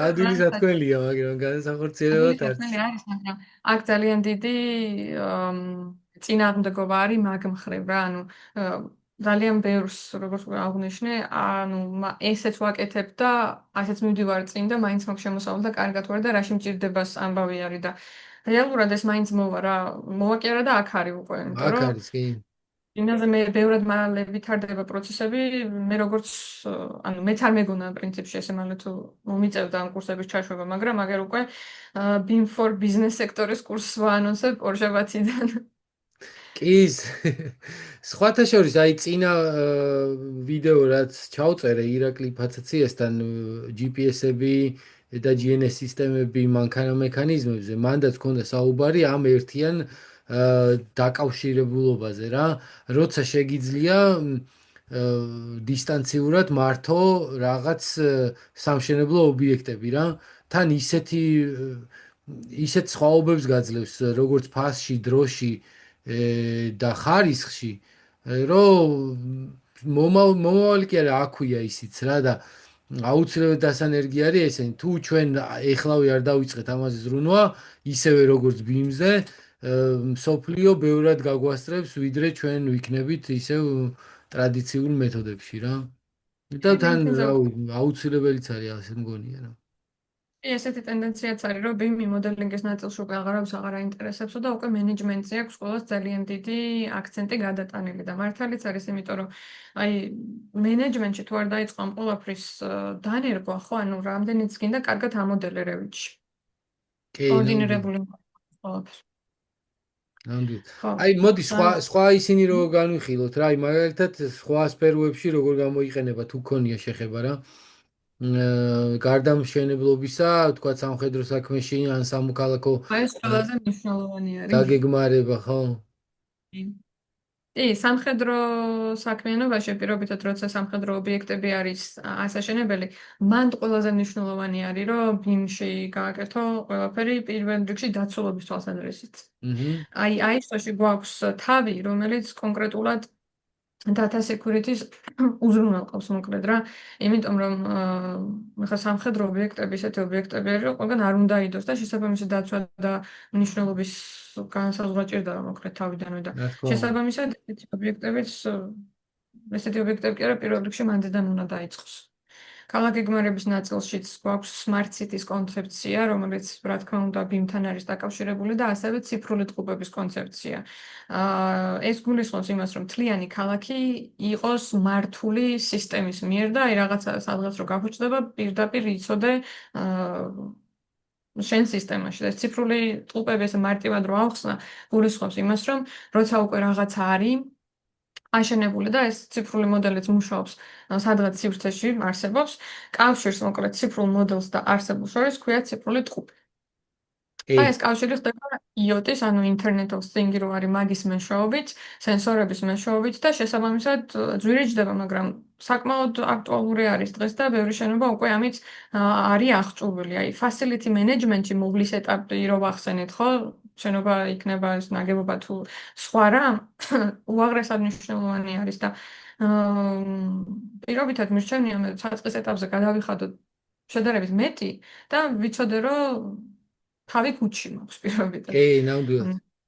A: ადვილი სათქმელია, მაგრამ
B: ადვილი
A: განსახორციელებლად არც.
B: საქმე არის, მაგრამ აქ ძალიან დიდი წინააღმდეგობა არის მაგ მხრივ რა, ანუ ძალიან ბევრს როგორც აღნიშნე, ანუ ესეც ვაკეთებ და ასეც მივდივარ წინ და მაინც მაქვს შემოსავალი და კარგად ვარ და რაში მჭirdებას ამბავი არის და რეალურად ეს მაინც მოვა რა, მოვა კი არა და აქ არის უკვე, იმიტომ
A: აქ
B: რომ
A: არის კი.
B: იმაზე მე ბევრად მალე ვითარდება პროცესები, მე როგორც ანუ მეც არ მეგონა პრინციპში ესე მალე თუ მომიწევდა ამ კურსების ჩაშვება, მაგრამ აგერ უკვე BIM for business სექტორის კურსს ვაანონსებ ორჟაბათიდან.
A: კი სხვათა შორის აი წინა ვიდეო რაც ჩავწერე ირაკლი ფაცაციასთან GPS-ები და GNS სისტემები მანქანა მექანიზმებზე მანდაც ქონდა საუბარი ამ ერთიან დაკავშირებულობაზე რა როცა შეგიძლია დისტანციურად მართო რაღაც სამშენებლო ობიექტები რა თან ისეთ სხვაობებს გაძლევს როგორც ფასში, დროში და ხარისხში, რომ მომავალი კი არა აქვია ისიც რა და აუცილებლად დასანერგი არის ესენი. თუ ჩვენ ეხლავე არ დავიწყეთ ამაზე ზრუნვა, ისევე როგორც ბიმზე, სოფლიო ბევრად გაგვასწრებს, ვიდრე ჩვენ ვიქნებით ისევ ტრადიციულ მეთოდებში რა. და თან რა აუცილებელიც არის ასე მგონია რა.
B: ესეთი ტენდენციაც არის, რომ BIM მოდელინგის ნაწილში უკვე აღარავის აღარ აინტერესებსო და უკვე მენეჯმენტზე აქვს ყოველს ძალიან დიდი აქცენტი გადატანილი და მართალიც არის, იმიტომ რომ აი მენეჯმენტში თუ არ დაიწყო ამ ყველაფრის დანერგვა, ხო, ანუ რამდენიც გინდა კარგად ამოდელე Revit-ში.
A: კი, ნამდვილად.
B: კოორდინირებული ყველაფერი.
A: ნამდვილად.
B: ხო.
A: აი, მოდი სხვა ისინი რო განვიხილოთ რა, აი მაგალითად სხვა სფეროებში როგორ გამოიყენება თუ ქონია შეხება რა. გარდა მშენებლობისა, თქვა სამხედრო საქმეში ან სამოქალაქო
B: აი ეს ყველაზე მნიშვნელოვანი არის.
A: დაგეგმარება, ხო?
B: კი, სამხედრო საქმიანობაში პირობითად როცა სამხედრო ობიექტები არის ასაშენებელი, მან ყველაზე მნიშვნელოვანი არის, რომ BIM-ში გააკეთო ყველაფერი პირველ რიგში დაცულობის თვალსაზრისით.
A: აჰა.
B: აი, ISO-ში გვაქვს თავი, რომელიც კონკრეტულად data security-ს უზრუნველყოფს მოკლედ რა. იმიტომ რომ ახლა სამხედრო ობიექტები ისეთი ობიექტები არის, რომ ყველგან არ უნდა იდოს და შესაბამისად დაცვა და მნიშვნელობის განსაზღვრა ჭირდება მოკლედ თავიდანვე და
A: რა თქმა უნდა.
B: შესაბამისად ესეთი ობიექტები კი არა პირველ რიგში მანდიდან უნდა დაიწყოს. ქალაქგეგმარების ნაწილშიც გვაქვს smart cities კონცეფცია, რომელიც რა თქმა უნდა BIM-თან არის დაკავშირებული და ასევე ციფრული ტყუპების კონცეფცია. ეს გულისხმობს იმას, რომ მთლიანი ქალაქი იყოს მართული სისტემის მიერ და აი რაღაცა სადღაც რო გაფუჭდება, პირდაპირ იცოდე შენ სისტემაში და ციფრული ტყუპები ესე მარტივად რო ავხსნა, გულისხმობს იმას, რომ როცა უკვე რაღაცა არის აშენებული და ეს ციფრული მოდელიც მუშაობს სადღაც სივრცეში არსებობს, კავშირს მოკლედ ციფრულ მოდელს და არსებულ შორის ქვია ციფრული ტყუპი.
A: კი,
B: აი ეს კავშირი ხდება IoT-ის, ანუ Internet of Things რო არის მაგის მეშვეობით, სენსორების მეშვეობით და შესაბამისად ძვირიჯდება, მაგრამ საკმაოდ აქტუალური არის დღეს და ბევრი შენობა უკვე ამით არის აღჭურვილი. აი facility management-ში მოვლის ეტაპი რო ვახსენეთ, ხო? შენობა იქნება ეს ნაგებობა თუ სხვა რა, უაღრესად მნიშვნელოვანი არის და პირობითად მირჩენია მე საწყის ეტაპზე გადავიხადოთ შედარებით მეტი და ვიცოდე რომ თავი ქუჩი მაქვს პირობითად.
A: კი, ნამდვილად.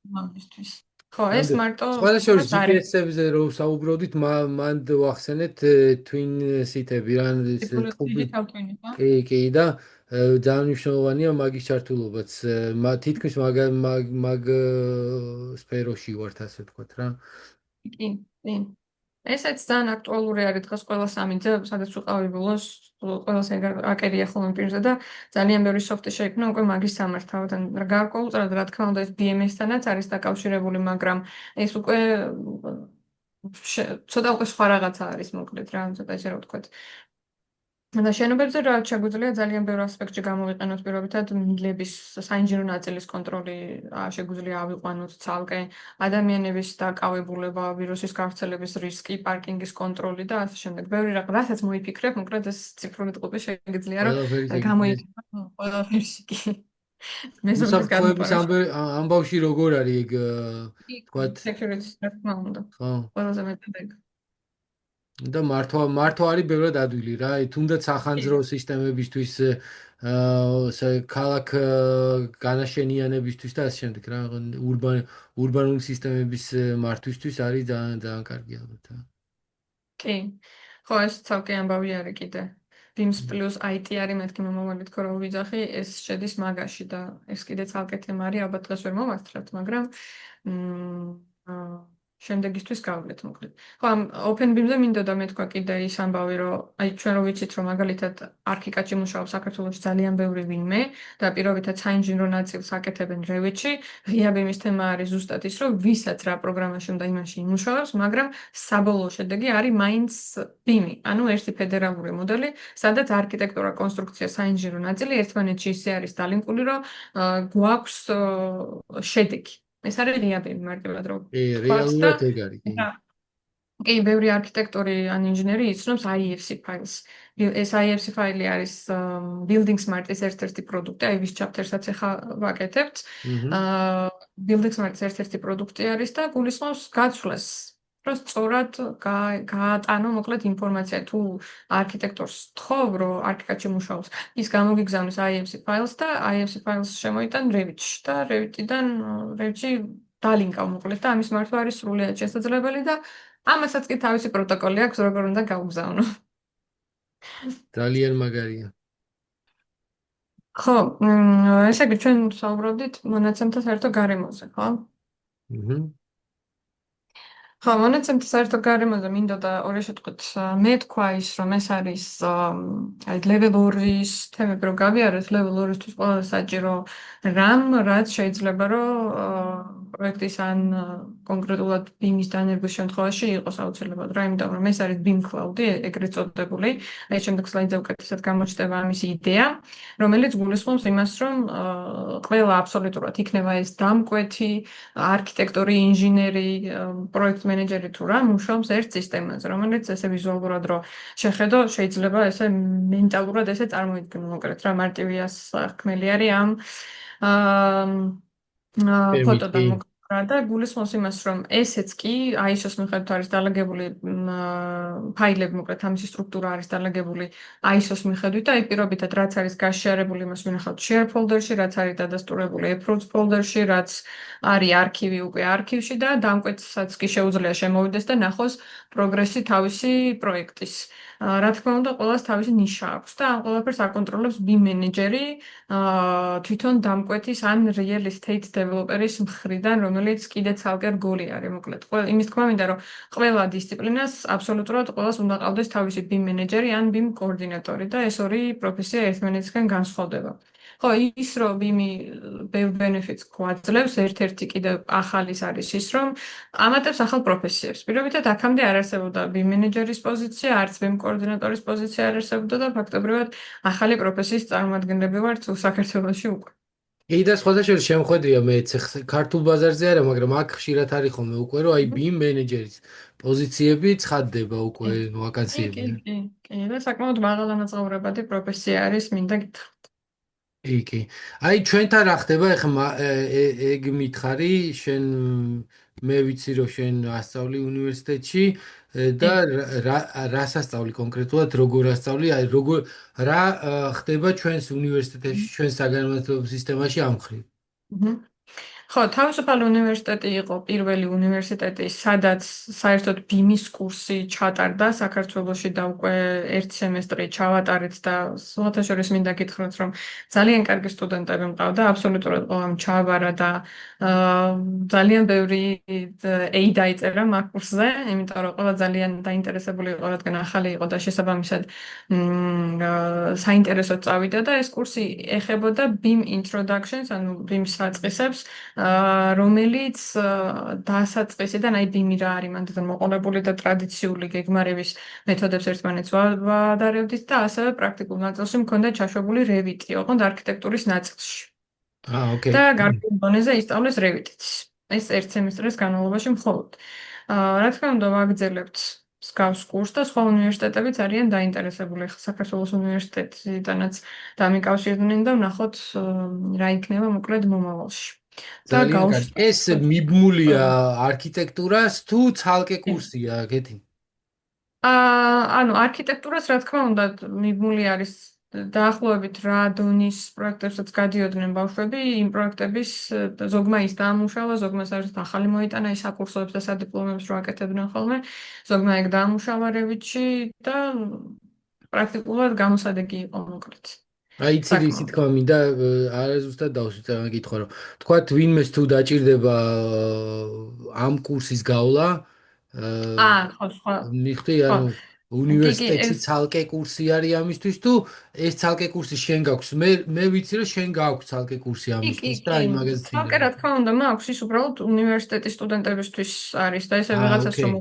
B: მამისთვის. ხო, ეს
A: ნამდვილად.
B: მარტო
A: სხვა შორის
B: რაც არის
A: GPS-ებზე რო საუბრობდით, მანდ ვახსენეთ twin seat-ები რა, ეს
B: ტიპული
A: ტყუპი.
B: digital twin-ი, ხო?
A: კი, კი და ძალიან მნიშვნელოვანია მაგის ჩართულობაც. თითქმის მაგ სფეროში ვართ ასე ვთქვათ რა.
B: კი, კი. ესეც ძალიან აქტუალური არის დღეს ყველა სამიძე, სადაც ვიყავი ბოლოს, ყველას აკერია ხოლმე პირზე და ძალიან ბევრი სოფტი შეიქმნა უკვე მაგის სამართავთან. გარკვეულწილად რა თქმა უნდა ეს BMS-თანაც არის დაკავშირებული, მაგრამ ეს უკვე ცოტა უკვე სხვა რაღაცა არის მოკლედ რა, ცოტა ესე რა ვთქვათ. და შენობებზე რა შეგვიძლია ძალიან ბევრ ასპექტში გამოვიყენოთ პირობითად მილების საინჟინრო ნაწილის კონტროლი შეგვიძლია ავიყვანოთ ცალკე ადამიანების დაკავებულება ვირუსის გავრცელების რისკი პარკინგის კონტროლი და ასე შემდეგ ბევრი რაღაცაც მოიფიქრებ მოკლედ ეს ციფრული ტყუპი შეგიძლია რომ
A: ყველაფერი შეგიძლია.
B: გამოიყენო ყველაფერში კი მეზობლის
A: უსაფრთხოების
B: გადაყვარаш
A: ამბავში როგორ არის ეგ თქვათ
B: security რა თქმა უნდა
A: ხო
B: ყველაზე მეტად ეგ
A: და მართვა არის ბევრად ადვილი რა თუნდაც სახანძრო სისტემებისთვის ქალაქ განაშენიანებისთვის და ასე შემდეგ რა ურბანული სისტემების მართვისთვის არის ძალიან ძალიან კარგი ალბათ რა.
B: კი. ხო, ეს ცალკე ამბავი არის კიდე. BIMS plus IT არის მეთქი მომავალი თქო რა ვიძახი, ეს შედის მაგაში და ეს კიდე ცალკე თემა არის, ალბათ დღეს ვერ მოვასწრებთ, მაგრამ შემდეგისთვის გავვლეთ მოკლედ. ხო, ამ Open BIM-ზე მინდოდა მეთქვა კიდე ის ამბავი, რომ აი ჩვენ რო ვიცით, რომ მაგალითად არქიკაჩი მუშაობს საქართველოში ძალიან ბევრი ვინმე და პირობითად საინჟინრო ნაწილს აკეთებენ Revit-ში, ღია BIM-ის თემა არის ზუსტად ის, რომ ვისაც რა პროგრამაში უნდა იმაში იმუშავებს, მაგრამ საბოლოო შედეგი არის მაინც BIM-ი, ანუ ერთი ფედერალური მოდელი, სადაც არქიტექტურა, კონსტრუქცია, საინჟინრო ნაწილი ერთმანეთში ისე არის დალინკული, რომ გვაქვს შედეგი. ეს არის ღია BIM მარტივად რო
A: კი,
B: ვთქვათ და
A: რეალურად ეგ არის, კი.
B: კი, ბევრი არქიტექტორი ან ინჟინერი იცნობს IFC ფაილს. ეს IFC ფაილი არის Building Smart-ის ერთ-ერთი პროდუქტი, აი ვის chapter-საც ახლა ვაკეთებთ.
A: აჰა.
B: Building Smart-ის ერთ-ერთი პროდუქტი არის და გულისხმობს გაცვლას. რომ სწორად გაატანო მოკლედ ინფორმაცია თუ არქიტექტორს თხოვ რომ არქიტექტი მუშაობს ის გამოგიგზავნის IFC ფაილს და IFC ფაილს შემოიტან Revit-ში და Revit-დან Revit-ში დალინკავ მოკლედ და ამის მართვა არის სრულიად შესაძლებელი და ამასაც კი თავისი პროტოკოლი აქვს როგორ უნდა გაუგზავნო.
A: ძალიან მაგარია.
B: ხო, ესე იგი ჩვენ საუბრობდით მონაცემთა საერთო გარემოზე, ხო?
A: აჰა.
B: ხო, მონაცემთა საერთო გარემოზე მინდოდა ორი შეტყვით მეთქვა ის, რომ ეს არის აი level 2-ის თემები რო გავიარეთ, level 2-ისთვის ყველაზე საჭირო რამ, რაც შეიძლება რომ პროექტის ან კონკრეტულად BIM-ის დანერგვის შემთხვევაში იყოს აუცილებლად რა, იმიტომ რომ ეს არის BIM Cloud-ი, ეგრეთ წოდებული. აი შემდეგ სლაიდზე უკეთესად გამოჩნდება ამის იდეა, რომელიც გულისხმობს იმას, რომ ყველა აბსოლუტურად იქნება ეს დამკვეთი, არქიტექტორი, ინჟინერი, პროექტ მენეჯერი თუ რა მუშაობს ერთ სისტემაზე, რომელიც ესე ვიზუალურად რო შეხედო, შეიძლება ესე მენტალურად ესე წარმოიდგინო მოკლედ რა მარტივია საქმელი არის ამ
A: კი.
B: ფოტოდან მოკრა და გულისხმობს იმას, რომ ესეც კი ISO-ს მიხედვით არის დალაგებული ფაილები, მოკლედ ამისი სტრუქტურა არის დალაგებული ISO-s მიხედვით და აი პირობითად რაც არის გაშერებული იმას ვინახავთ share folder-ში, რაც არის დადასტურებული approach folder-ში, რაც არის არქივი უკვე არქივში და დამკვეთსაც კი შეუძლია შემოვიდეს და ნახოს პროგრესი თავისი პროექტის. რა თქმა უნდა, ყველას თავისი ნიშა აქვს და ამ ყველაფერს აკონტროლებს BIM მენეჯერი თვითონ დამკვეთის ან real estate developer-ის მხრიდან, რომელიც კიდე ცალკე რგოლი არის, მოკლედ. იმის თქმა მინდა, რომ ყველა დისციპლინას აბსოლუტურად ყველას უნდა ყავდეს თავისი BIM მენეჯერი ან BIM კოორდინატორი და ეს ორი პროფესია ერთმანეთისგან განსხვავდება. ხო, ის რომ BIM-ი ბევრ benefits გვაძლევს, ერთ-ერთი კიდევ ახალის არის ის, რომ ამატებს ახალ პროფესიებს. პირობითად აქამდე არ არსებობდა BIM მენეჯერის პოზიცია, არც BIM კოორდინატორის პოზიცია არ არსებობდა და ფაქტობრივად ახალი პროფესიის წარმომადგენლები ვართ საქართველოში უკვე.
A: კი და სხვადასხვა შემხედრია მეც ქართულ ბაზარზე არა, მაგრამ აქ ხშირად არის ხოლმე უკვე რომ აი BIM მენეჯერის პოზიციები ცხადდება უკვე
B: კი,
A: ვაკანსიები.
B: კი, კი, კი, და საკმაოდ მაღალანაწევრებადი პროფესია არის, მინდა გითხრათ.
A: კი. აი ჩვენთან რა ხდება ახლა ეგ მითხარი შენ მე ვიცი რომ შენ ასწავლი უნივერსიტეტში და რას ასწავლი კონკრეტულად როგორ ასწავლი აი როგორ რა ხდება ჩვენს უნივერსიტეტში ჩვენს საგანმანათლებლო სისტემაში ამ მხრივ.
B: Mhm. ხო, თავისუფალი უნივერსიტეტი იყო პირველი უნივერსიტეტი, სადაც საერთოდ BIM-ის კურსი ჩატარდა საქართველოში და უკვე ერთ სემესტრი ჩავატარეთ და სხვათაშორის მინდა გითხრათ, რომ ძალიან კარგი სტუდენტები მყავდა, აბსოლუტურად ყველამ ჩააბარა და ძალიან ბევრი A დაიწერა მაგ კურსზე, იმიტომ რომ ყველა ძალიან დაინტერესებული იყო, რადგან ახალი იყო და შესაბამისად საინტერესოდ წავიდა და ეს კურსი ეხებოდა BIM Introductions, ანუ BIM-ის საწყისებს რომელიც დასაწყისიდან აი ბიმი რა არის მანდ მოყოლებული და ტრადიციული გეგმარების მეთოდებს ერთმანეთს ვადარებდით და ასევე პრაქტიკულ ნაწილში მქონდა ჩაშვებული რევიტი, ოღონდ არქიტექტურის ნაწილში. და
A: ოკეი.
B: გარკვეულ დონეზე ისწავლეს რევიტიც. ეს ერთ სემესტრის განმავლობაში მხოლოდ. რა თქმა უნდა, ვაგრძელებთ მსგავს კურსს და სხვა უნივერსიტეტებიც არიან დაინტერესებული. ახლა საქართველოს უნივერსიტეტიდანაც დამიკავშირდნენ და ვნახოთ რა იქნება მოკლედ მომავალში. და
A: ძალიან კარგი. ეს
B: გავსვათ.
A: მიბმულია არქიტექტურას თუ ცალკე კურსია, კეთი?
B: ანუ არქიტექტურას რა თქმა უნდა მიბმული არის დაახლოებით რა დონის პროექტებსაც გადიოდნენ ბავშვები, იმ პროექტების ზოგმა ის დაამუშავა, ზოგმა საერთოდ ახალი მოიტანა ის საკურსოებს და სადიპლომებს რო აკეთებდნენ ხოლმე, ზოგმა ეგ დაამუშავა რევიტში და პრაქტიკულად გამოსადეგი იყო მოკლედ.
A: აი, იცი ისი
B: საკმაოდ.
A: თქვა მინდა, არაზუსტად დავსვით რა მეკითხვა, რომ თქვათ ვინმეს თუ დაჭირდება ამ კურსის გავლა,
B: ხო, სხვა.
A: მიხდი,
B: ხო.
A: ანუ
B: კი, კი,
A: უნივერსიტეტში
B: ეს
A: ცალკე კურსი არის ამისთვის თუ ეს ცალკე კურსი შენ გაქვს? მე ვიცი რომ შენ გაქვს ცალკე კურსი
B: კი, კი,
A: ამისთვის და
B: კი.
A: აი მაგაზე
B: ცალკე რა თქმა უნდა მაქვს, ის უბრალოდ უნივერსიტეტის სტუდენტებისთვის არის და ესე ვიღაცას
A: ოკეი.
B: რომ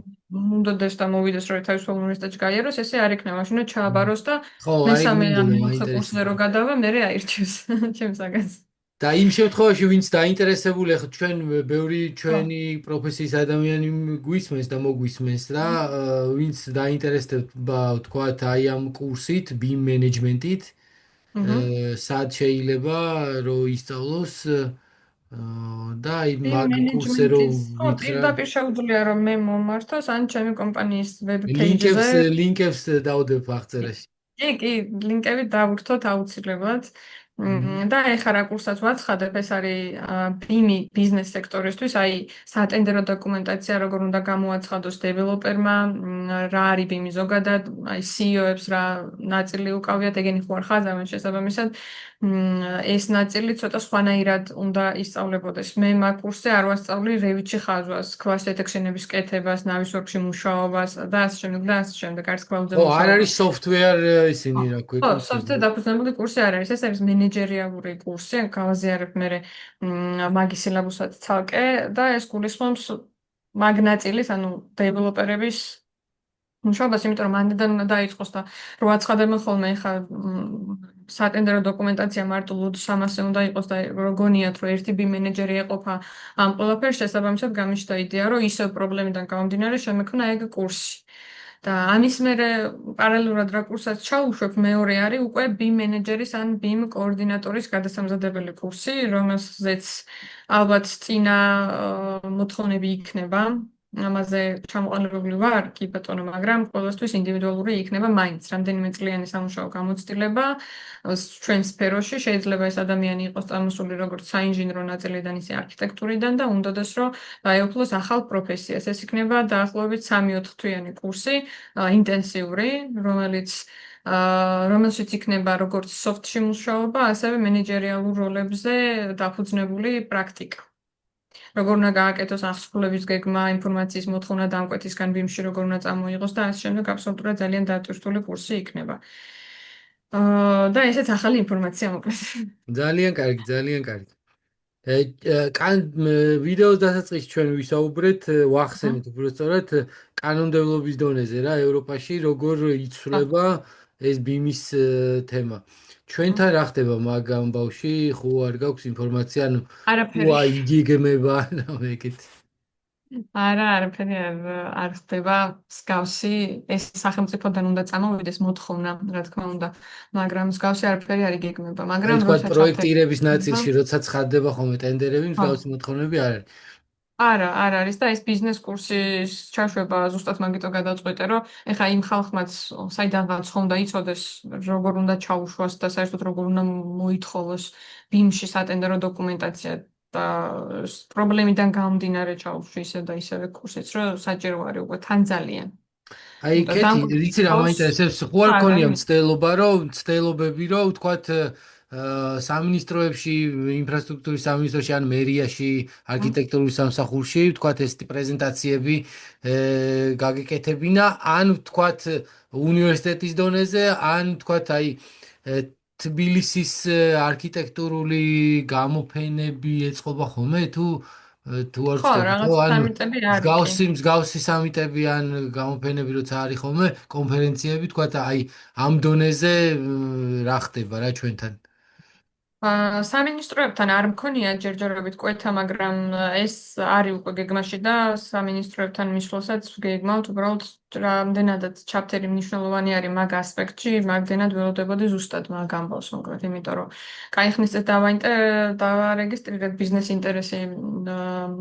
B: უნდადეს და მოვიდეს რომ თავისუფალ უნივერსიტეტში გაიაროს, ესე არ იქნება, მაშინ უნდა ჩააბაროს და
A: ხო, აი
B: მესამე ან
A: გვინდოდა
B: მეოთხე კურსზე რო
A: მაინტერესებდა.
B: გადავა, მერე აირჩევს ჩემს აგას.
A: და იმ შემთხვევაში, ვინც დაინტერესებული, ახლა ჩვენ ბევრი
B: ხო.
A: ჩვენი პროფესიის ადამიანი გვისმენს და მოგვისმენს და ვინც დაინტერესდება, თქვათ, აი ამ კურსით, BIM მენეჯმენტით,
B: აჰა.
A: სად შეიძლება რომ ისწავლოს და აი
B: იმ
A: მაგ კურსზე რომ
B: მენეჯმენტის ხო,
A: ვითხრა
B: პირდაპირ შეუძლია რომ მე მომართოს ან ჩემი კომპანიის ვებ
A: ლინკებს
B: პეიჯზე.
A: ლინკებს დავდებ აღწერაში.
B: კი, კი, ლინკები დავურთოთ აუცილებლად.
A: Mhm.
B: და ეხლა რა კურსაც ვაცხადებ, ეს არის BIM-ი ბიზნეს სექტორისთვის, აი სატენდერო დოკუმენტაცია როგორ უნდა გამოაცხადოს დეველოპერმა, რა არის BIM-ი ზოგადად, აი CEO-ებს რა ნაწილი უკავიათ, ეგენი ხო არ ხაზავენ შესაბამისად. ეს ნაწილი ცოტა სხვანაირად უნდა ისწავლებოდეს. მე მაგ კურსზე არ ვასწავლი Revit-ში ხაზვას, class detection-ების კეთებას, navis work-ში მუშაობას და ასე შემდეგ და ასე შემდეგ, არც cloud-ზე
A: ხო, არ არის
B: მუშაობას.
A: software ისინი რა ქვია
B: ხო,
A: კურსები.
B: software დაფუძნებული კურსი არ არის, ეს არის მენეჯერიალური კურსი, გავაზიარებ მე მაგის სილაბუსად ცალკე და ეს გულისხმობს მაგ ნაწილის, ანუ დეველოპერების მუშაობას, იმიტომ რომ მანდიდან უნდა დაიწყოს და რო აცხადებენ ხოლმე ხა სატენდერო დოკუმენტაცია მარტო ლუდ 300-ზე უნდა იყოს და რო გონიათ რომ ერთი ბი მენეჯერი ეყოფა ამ ყველაფერს, შესაბამისად გამიშთა იდეა, რომ ისევ პრობლემიდან გამომდინარე შემექმნა ეგ კურსი. და ამის მერე პარალელურად რა კურსაც ჩაუშვებ, მეორე არის უკვე BIM მენეჯერის ან BIM კოორდინატორის გადასამზადებელი კურსი, რომელზეც ალბათ წინა მოთხოვნები იქნება. ამაზე ჩამოყალიბებული ვარ, კი ბატონო, მაგრამ ყოველთვის ინდივიდუალური იქნება მაინც რამდენიმე წლიანი სამუშაო გამოცდილება ჩვენ სფეროში. შეიძლება ეს ადამიანი იყოს წამოსული როგორც საინჟინრო ნაწილიდან, ისე არქიტექტურიდან და უნდადეს რომ დაეუფლოს ახალ პროფესიას. ეს იქნება დაახლოებით 3-4 თვიანი კურსი, ინტენსიური, რომელშიც იქნება როგორც soft-ში მუშაობა, ასევე მენეჯერიალურ როლებზე დაფუძნებული პრაქტიკა. როგორ უნდა გააკეთოს აღსრულების გეგმა, ინფორმაციის მოთხოვნა დამკვეთისგან BIM-ში როგორ უნდა წამოიღოს და ასე შემდეგ, აბსოლუტურად ძალიან დატვირთული კურსი იქნება. და ესეც ახალი ინფორმაცია მოკლედ.
A: ძალიან კარგი, ძალიან კარგი. ვიდეოს დასაწყისში ჩვენ ვისაუბრეთ, ვახსენეთ უბრალოდ კანონმდებლობის დონეზე რა ევროპაში როგორ იცვლება ეს BIM-ის თემა. ჩვენთან რა ხდება მაგ ამბავში, ხო არ გაქვს ინფორმაცია, ანუ თუ
B: არაფერი.
A: აიგეგმება რა ეგეთი.
B: არა, არაფერი არ ხდება მსგავსი, ეს სახელმწიფოდან უნდა წამოვიდეს მოთხოვნა, რა თქმა უნდა, მაგრამ მსგავსი არაფერი არ იგეგმება,
A: აი
B: მაგრამ
A: თქვა
B: როცა
A: პროექტირების
B: ჩავთვალე,
A: ნაწილში, როცა ცხადდება ხოლმე ტენდერები,
B: ხო,
A: მსგავსი მოთხოვნები არ არის.
B: არა, არ არის და ეს ბიზნეს კურსის ჩაშვება ზუსტად მაგითო გადაწყვეტე, რომ ეხა იმ ხალხმაც საიდანღაც ხომ და იცოდეს როგორ უნდა ჩაუშვას და საერთოდ როგორ უნდა მოითხოვოს BIM-ში სატენდერო დოკუმენტაცია და პრობლემიდან გამომდინარე ჩაუშვი ისე და ისევე კურსიც, რომ საჭირო არის უკვე თან ძალიან.
A: აი,
B: იმიტომ
A: კეთი,
B: დამკვეთი
A: იცი რა
B: იყოს
A: მაინტერესებს, ხო არ
B: არა,
A: ქონია
B: იმის
A: მცდელობები, რომ ვთქვათ, სამინისტროებში, ინფრასტრუქტურის სამინისტროში ან მერიაში, არქიტექტურული სამსახურში, ვთქვათ, ეს პრეზენტაციები გაგეკეთებინა, ან ვთქვათ, უნივერსიტეტის დონეზე, ან ვთქვათ, აი, თბილისის არქიტექტურული გამოფენები ეწყობა ხოლმე თუ არ
B: ხო,
A: ვწდები ხო
B: რაღაც
A: ან
B: სამიტები არის კი.
A: მსგავსი სამიტები ან გამოფენები როცა არის ხოლმე კონფერენციები თქვა და აი ამ დონეზე რა ხდება რა ჩვენთან.
B: სამინისტროებთან არ მქონია ჯერჯერობით კვეთა, მაგრამ ეს არის უკვე გეგმაში და სამინისტროებთან მისვლასაც გეგმავთ უბრალოდ რამდენადაც ჩაფთერი მნიშვნელოვანი არის მაგ ასპექტში, მაგდენად ველოდებოდი ზუსტად მაგ ამბავს მოკლედ, იმიტომ რომ კაი ხნის წინ დავარეგისტრირეთ ბიზნეს ინტერესი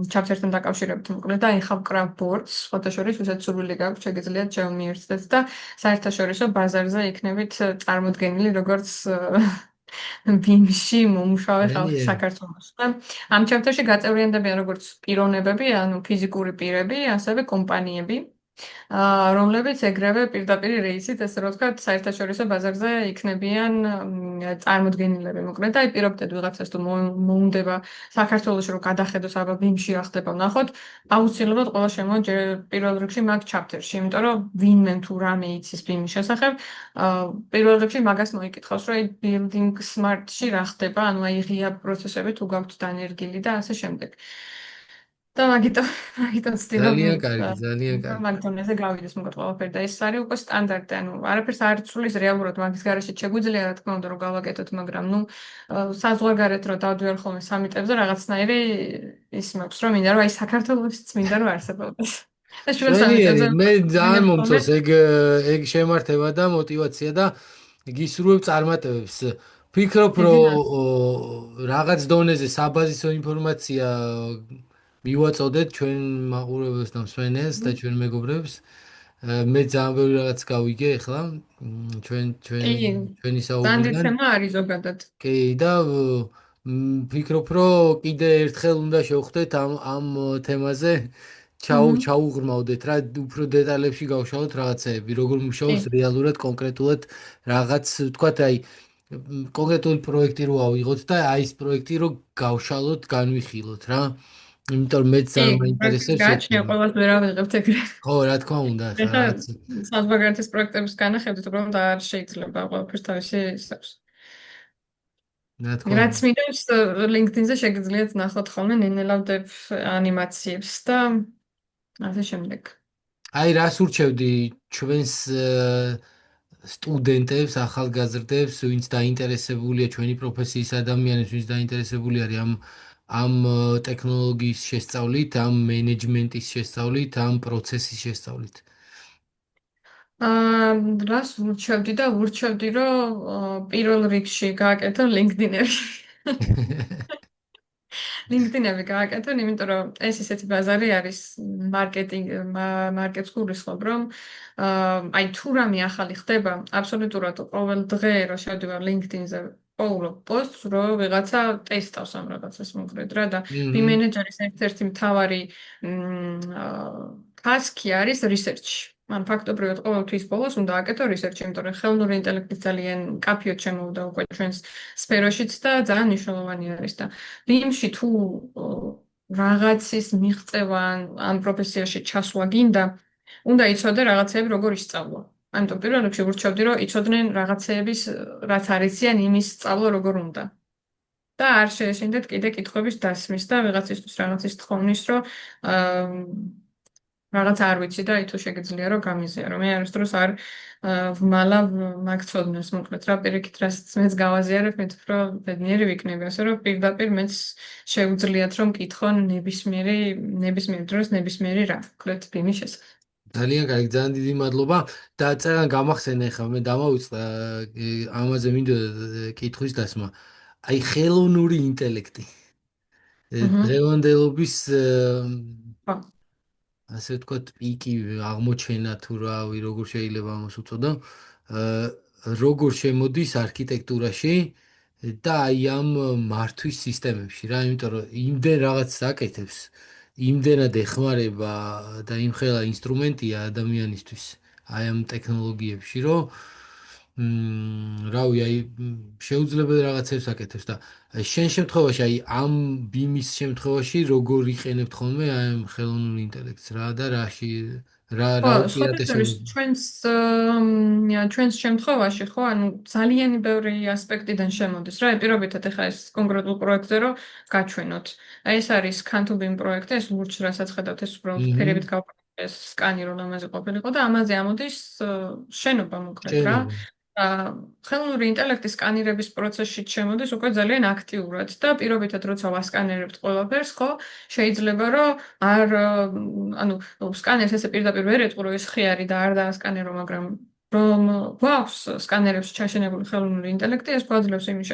B: ჩაფთერთან დაკავშირებით მოკლედ და ეხა ვკრავ ბორდს, სხვათა შორის ვისაც სურვილი გაქვთ შეგიძლიათ შემოიერთდეთ და საერთაშორისო ბაზარზე იქნებით წარმოდგენილი როგორც ბიმში მომუშავე ხალხი
A: ნაიერი.
B: საქართველოს და ამ ჩაფთერში გაწევრიანდებიან როგორც პიროვნებები, ანუ ფიზიკური პირები, ასევე კომპანიები, რომლებიც ეგრევე პირდაპირ რეისით, ესე რომ ვთქვათ, საერთაშორისო ბაზარზე იქნებიან წარმოდგენილები. მოკლედ, აი პირობითად ვიღაცას თუ მოუნდება საქართველოს რომ გადახედოს აბა ბიმში რა ხდება ნახოთ, აუცილებლად ყველა შემოჯერ პირველ რიგში მაგ ჩაფთერში, იმიტომ რომ ვინმე თუ რამე იცის ბიმის შესახებ, პირველ რიგში მაგას მოიკითხავს, რომ აი building smart-ში რა ხდება, ანუ აი ღია პროცესები თუ გაქვთ დანერგილი და ასე შემდეგ. და მაგიტომ ვცდილობ
A: ძალიან კარგი, ძალიან კარგი.
B: მაგ დონეზე გავიდეს მოკლედ ყველაფერი და ეს არის უკვე სტანდარტი, ანუ არაფერს არ ცulis რეალურად მაგის გარეშე შეგვიძლია რა თქმა უნდა რომ გავაკეთოთ, მაგრამ ნუ საზღვარგარეთ რომ დავდივარ ხოლმე სამიტებზე რაღაცნაირი ის მაქვს რომ მინდა რომ აი საქართველოსიც მინდა რომ არსებობდეს. და შუა
A: მშვენიერი,
B: სამიტებზე
A: მე ძალიან
B: ვინებ ხოლმე
A: მომწონს ეგ შემართება და мотиваცია და გისურვებ წარმატებებს. ფიქრობ,
B: დიდი
A: რომ
B: მადლობა.
A: რაღაც დონეზე საბაზისო ინფორმაცია მივაწოდეთ ჩვენ მაყურებელს და მსმენელს და ჩვენ მეგობრებს. მე ძალიან ბევრი რაღაც გავიგე ახლა
B: კი,
A: ჩვენი
B: ძალიან დიდი
A: საუბრიდან.
B: თემა არის ზოგადად.
A: კი და ვფიქრობ, რომ კიდე ერთხელ უნდა შევხვდეთ ამ თემაზე,
B: აჰა.
A: ჩაუღრმავდეთ რა, უფრო დეტალებში გავშალოთ რაღაცეები, როგორ
B: კი,
A: მუშაობს რეალურად კონკრეტულად რაღაც, ვთქვათ, აი კონკრეტული პროექტი რო ავიღოთ და აი ეს პროექტი რო გავშალოთ, განვიხილოთ რა. იმიტომ რომ მეც
B: კი,
A: ძალიან
B: პრაქტიკა
A: მაინტერესებს
B: გააჩნია,
A: შეხვდება.
B: ყველას ვერ ავიღებთ ეგრე.
A: ხო, რა თქმა უნდა, ხა
B: ეხლა
A: რაღაც
B: საზღვარგარეთის პროექტების განახედვით უბრალოდ არ შეიძლება ყველაფერს თავისი ის აქვს.
A: რა თქმა
B: რაც
A: უნდა.
B: მინდობს LinkedIn-ზე შეგიძლიათ ნახოთ ხოლმე ნენელავდებ ანიმაციებს და ასე შემდეგ.
A: აი რას ურჩევდი ჩვენს სტუდენტებს, ახალგაზრდებს, ვინც დაინტერესებულია ჩვენი პროფესიის ადამიანებს, ვინც დაინტერესებული არის ამ ტექნოლოგიის შესწავლით, ამ მენეჯმენტის შესწავლით, ამ პროცესის შესწავლით.
B: აა რას ურჩევდი და ურჩევდი რომ პირველ რიგში გააკეთო LinkedIn-ები. LinkedIn-ები გააკეთონ, იმიტომ რომ ეს ისეთი ბაზარი არის მარკეტს გულისხმობ, რომ აი თუ რამე ახალი ხდება, აბსოლუტურად ყოველ დღე რო შევდივარ LinkedIn-ზე პოულობ პოსტს, რომ ვიღაცა ტესტავს ამ რაღაცას მოკლედ რა და
A: Mhm.
B: მენეჯერის ერთ-ერთი მთავარი ტასკი არის research. მან ფაქტობრივად ყოველთვის ბოლოს უნდა აკეთო research, იმიტომ რომ ხელოვნური ინტელექტი ძალიან კაფიოდ შემოვიდა უკვე ჩვენს სფეროშიც და ძალიან მნიშვნელოვანი არის და ბიმში თუ რაღაცის მიღწევა ან პროფესიაში ჩასვლა გინდა, უნდა იცოდე რაღაცეები როგორ ისწავლო. ამიტომ პირველ რიგში ურჩევდი, რომ იცოდნენ რაღაცეების, რაც არ იციან, იმის სწავლა როგორ უნდა. და არ შეეშინდეთ კიდე კითხვების დასმის და ვიღაცისთვის რაღაცის თხოვნის, რომ რაღაც არ ვიცი და ითო შეგიძლია რომ გამიზიარო. მე არასდროს არ ვმალავ მაგცოდნეს მოკლედ რა პირიქით რაც მეც გავაზიარებ, მეც უფრო ბედნიერი ვიქნები, ასე რომ პირდაპირ მეც შეუძლიათ რომ კითხონ ნებისმიერ დროს ნებისმიერი რა, მოკლედ ბიმის შესახებ.
A: ძალიან კარგი, ძალიან დიდი მადლობა. და წერან გამახსენე ხა მე დამავიწყდა ამაზე მინდოდა კითხვის დასმა. აი ხელოვნური ინტელექტი.
B: აჰა.
A: დღევანდელობის
B: ხო,
A: ასე ვთქვათ, პიკი აღმოჩენა თუ რავი, როგორ შეიძლება ამას უწოდო, როგორ შემოდის არქიტექტურაში და აი ამ მართვის სისტემებში რა, იმიტომ რომ იმდენ რაღაცას აკეთებს, იმდენად ეხმარება და იმხელა ინსტრუმენტია ადამიანისთვის აი ამ ტექნოლოგიებში, რომ რავი, აი შეუძლებელი რაღაცებს აკეთებს და აი შენ შემთხვევაში, აი ამ ბიმის შემთხვევაში როგორ იყენებთ ხოლმე აი ამ ხელოვნურ ინტელექტს რა და რაში რა
B: ხო, სხვათა შორის
A: უპირატესობები?
B: ჩვენს ჩვენს შემთხვევაში ხო, ანუ ძალიან ბევრი ასპექტიდან შემოდის რა, პირობითად ეხლა ეს კონკრეტულ პროექტზე რომ გაჩვენოთ. აი ეს არის Can2Beam პროექტი, ეს ლურჯ რასაც ხედავთ, ეს უბრალოდ ფერებით
A: მმ.
B: ეს სკანი რომ ამაზე ყოფილიყო და ამაზე ამოდის შენობა მოკლედ რა.
A: შენობა.
B: და ხელოვნური ინტელექტის სკანირების პროცესში შემოდის უკვე ძალიან აქტიურად და პირობითად როცა ვასკანერებთ ყველაფერს, ხო, შეიძლება რომ არ ანუ სკანერს ესე პირდაპირ ვერ ეტყვი რომ ეს ხიარი და არ დაასკანერო, მაგრამ რომ გვაქვს სკანერებში ჩაშენებული ხელოვნური ინტელექტი, ეს გვაძლევს იმის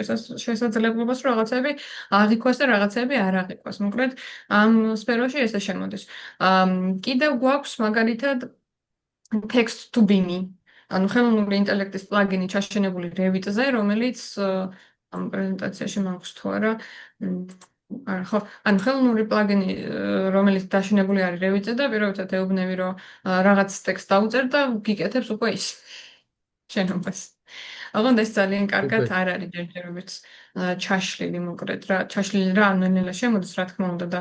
B: შესაძლებლობას, რომ რაღაცები აღიქვას და რაღაცები არ აღიქვას. მოკლედ, ამ სფეროში ესე შემოდის. კიდევ გვაქვს მაგალითად text to beam-ი. ანუ ხელოვნური ინტელექტის პლაგინი ჩაშენებული Revit-ზე, რომელიც ამ პრეზენტაციაში მაქვს თუ არა, არა ხო, ანუ ხელოვნური პლაგინი, რომელიც დაშენებული არის Revit-ზე და პირობითად ეუბნები, რომ რაღაც ტექსტს დაუწერ და გიკეთებს უკვე ის შენობას. ოღონდ ეს ძალიან კარგად
A: სუპერ.
B: არ არის ჯერჯერობით ჩაშლილი მოკლედ რა, ჩაშლილი რა ანვენელა შემოდის, რა თქმა უნდა და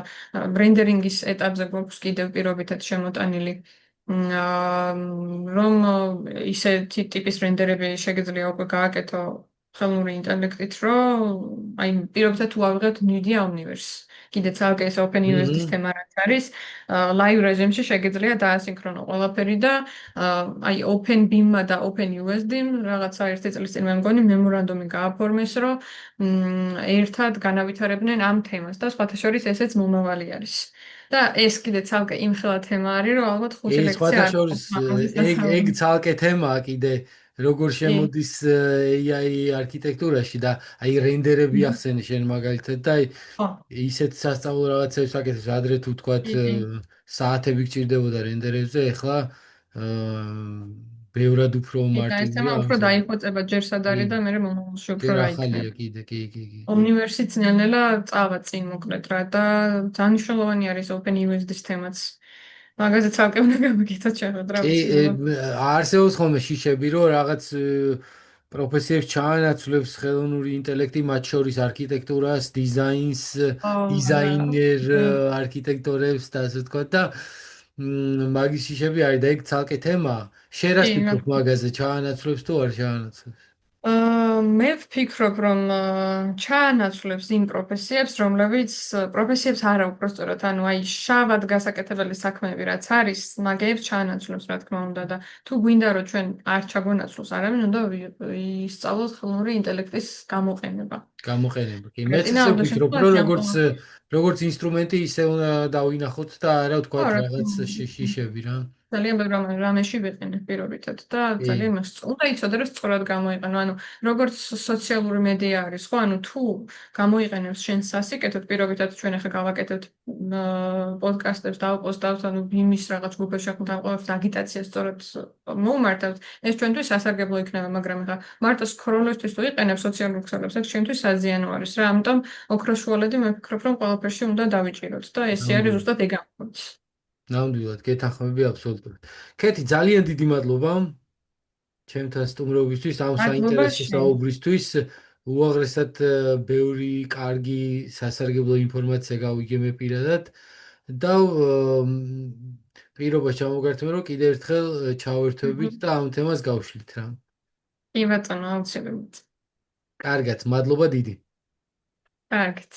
B: რენდერინგის ეტაპზე გვაქვს კიდევ პირობითად შემოტანილი რომ ისეთი ტიპის რენდერები შეგიძლია უკვე გააკეთო ხელოვნური ინტელექტით, რომ აი პირობითად თუ ავიღებთ NVIDIA Omniverse. კიდე ცალკე ეს OpenUSD-ის
A: მმ.
B: თემა რაც არის, live რეჟიმში შეგიძლია დაასინქრონო ყველაფერი და აი OpenBeam-მა და OpenUSD-მ რაღაცა ერთი წლის წინ მე მგონი მემორანდუმი გააფორმეს, რომ ერთად განავითარებდნენ ამ თემას და სხვათა შორის ესეც მომავალი არის. და ეს კიდე ცალკე იმხელა თემა არის, რომ ალბათ ხუთი
A: კი,
B: ლექცია
A: სხვათა
B: არ
A: შორის
B: ყოფს ამაზე
A: ეგ
B: დასავლური.
A: ცალკე თემაა კიდე როგორ
B: კი.
A: შემოდის AI არქიტექტურაში და აი რენდერები
B: Mhm.
A: ახსენე შენ მაგალითად და აი
B: ხო,
A: ისეთ სასწავლო რაღაცებს აკეთებს ადრე თუ თქვათ
B: კი, კი.
A: საათები გჭირდებოდა რენდერებზე ახლა ბევრად უფრო
B: კი, და ეს თემა
A: მარტივია
B: უფრო
A: ამის.
B: დაიხოცება ჯერ
A: კი,
B: სადარი და მე მომავალში უფრო
A: ჯერ
B: რა
A: ახალია
B: იქნება.
A: კიდე, კი, კი, კი.
B: უნივერსიტეტს ნელ-ნელა წავა წინ მოკლედ რა და ძალიან მნიშვნელოვანი არის OpenUSD-ის თემაც. მაგაზე ცალკე უნდა გამიგეთოთ შეხვედრა
A: კი,
B: აუცილებლად.
A: არსებობს ხოლმე შიშები, რომ რაღაც პროფესიებს ჩაანაცვლებს ხელოვნური ინტელექტი, მათ შორის არქიტექტურას, დიზაინს,
B: არა.
A: დიზაინერ
B: კი.
A: არქიტექტორებს და ასე ვთქვათ და მაგის შიშები არის და ეგ ცალკე თემაა. შენ
B: კი,
A: რას ფიქრობ მაგაზე, ჩაანაცვლებს თუ არ ჩაანაცვლებს?
B: მე ვფიქრობ, რომ ჩაანაცვლებს იმ პროფესიებს, რომლებიც პროფესიებს არა უпростоრად, ანუ აი შავად გასაკეთებელი საქმეები რაც არის, მაგეებს ჩაანაცვლებს, რა თქმა უნდა და თუ გვინდა რომ ჩვენ არ ჩაგვენაცვლოს არავინ, უნდა ისწავლოთ ხელოვნური ინტელექტის გამოყენება.
A: გამოყენება. კი, მეც ესე
B: გაწინააღმდეგ
A: ვფიქრობ, რომ
B: შემთხვევაში ამ
A: როგორც ინსტრუმენტი ისე უნდა დავინახოთ და არა
B: ხო,
A: ვთქვათ
B: რა თქმა
A: რაღაც
B: უნდა.
A: შიშები რა.
B: ძალიან ბევრ რამეში ვიყენებ პირობითად და ძალიან
A: კი.
B: უნდა იცოდე რომ სწორად გამოიყენო. ანუ როგორც სოციალური მედია არის, ხო? ანუ თუ გამოიყენებს შენ სასიკეთოდ პირობითად ჩვენ ახლა გავაკეთებთ პოდკასტებს დავპოსტავთ, ანუ ბიმის რაღაც გუფებში ახლა დავყავთ აგიტაციას სწორად მოუმართავთ. ეს ჩვენთვის სასარგებლო იქნება, მაგრამ ახლა მარტო სკროლისთვის თუ იყენებ სოციალურ ქსელებს, ეს ჩვენთვის საზიანო არის რა. ამიტომ ოქროშუალედი მე ვფიქრობ რომ ყველაფერში უნდა დავიჭიროთ და ესე არის
A: ნამდვილად.
B: ზუსტად ეგ ამბობს.
A: ნამდვილად, გეთანხმები აბსოლუტურად. კეთი, ძალიან დიდი მადლობა ჩემთან სტუმრობისთვის, ამ
B: მადლობა
A: საინტერესო
B: შენ.
A: საუბრისთვის. უაღრესად ბევრი კარგი სასარგებლო ინფორმაცია გავიგე მე პირადად და პირობა ჩამოგართმე, რომ კიდევ ერთხელ ჩავერთვებით და ამ თემას გავშლით რა.
B: კი ბატონო, აუცილებლად.
A: კარგად, მადლობა დიდი.
B: კარგით.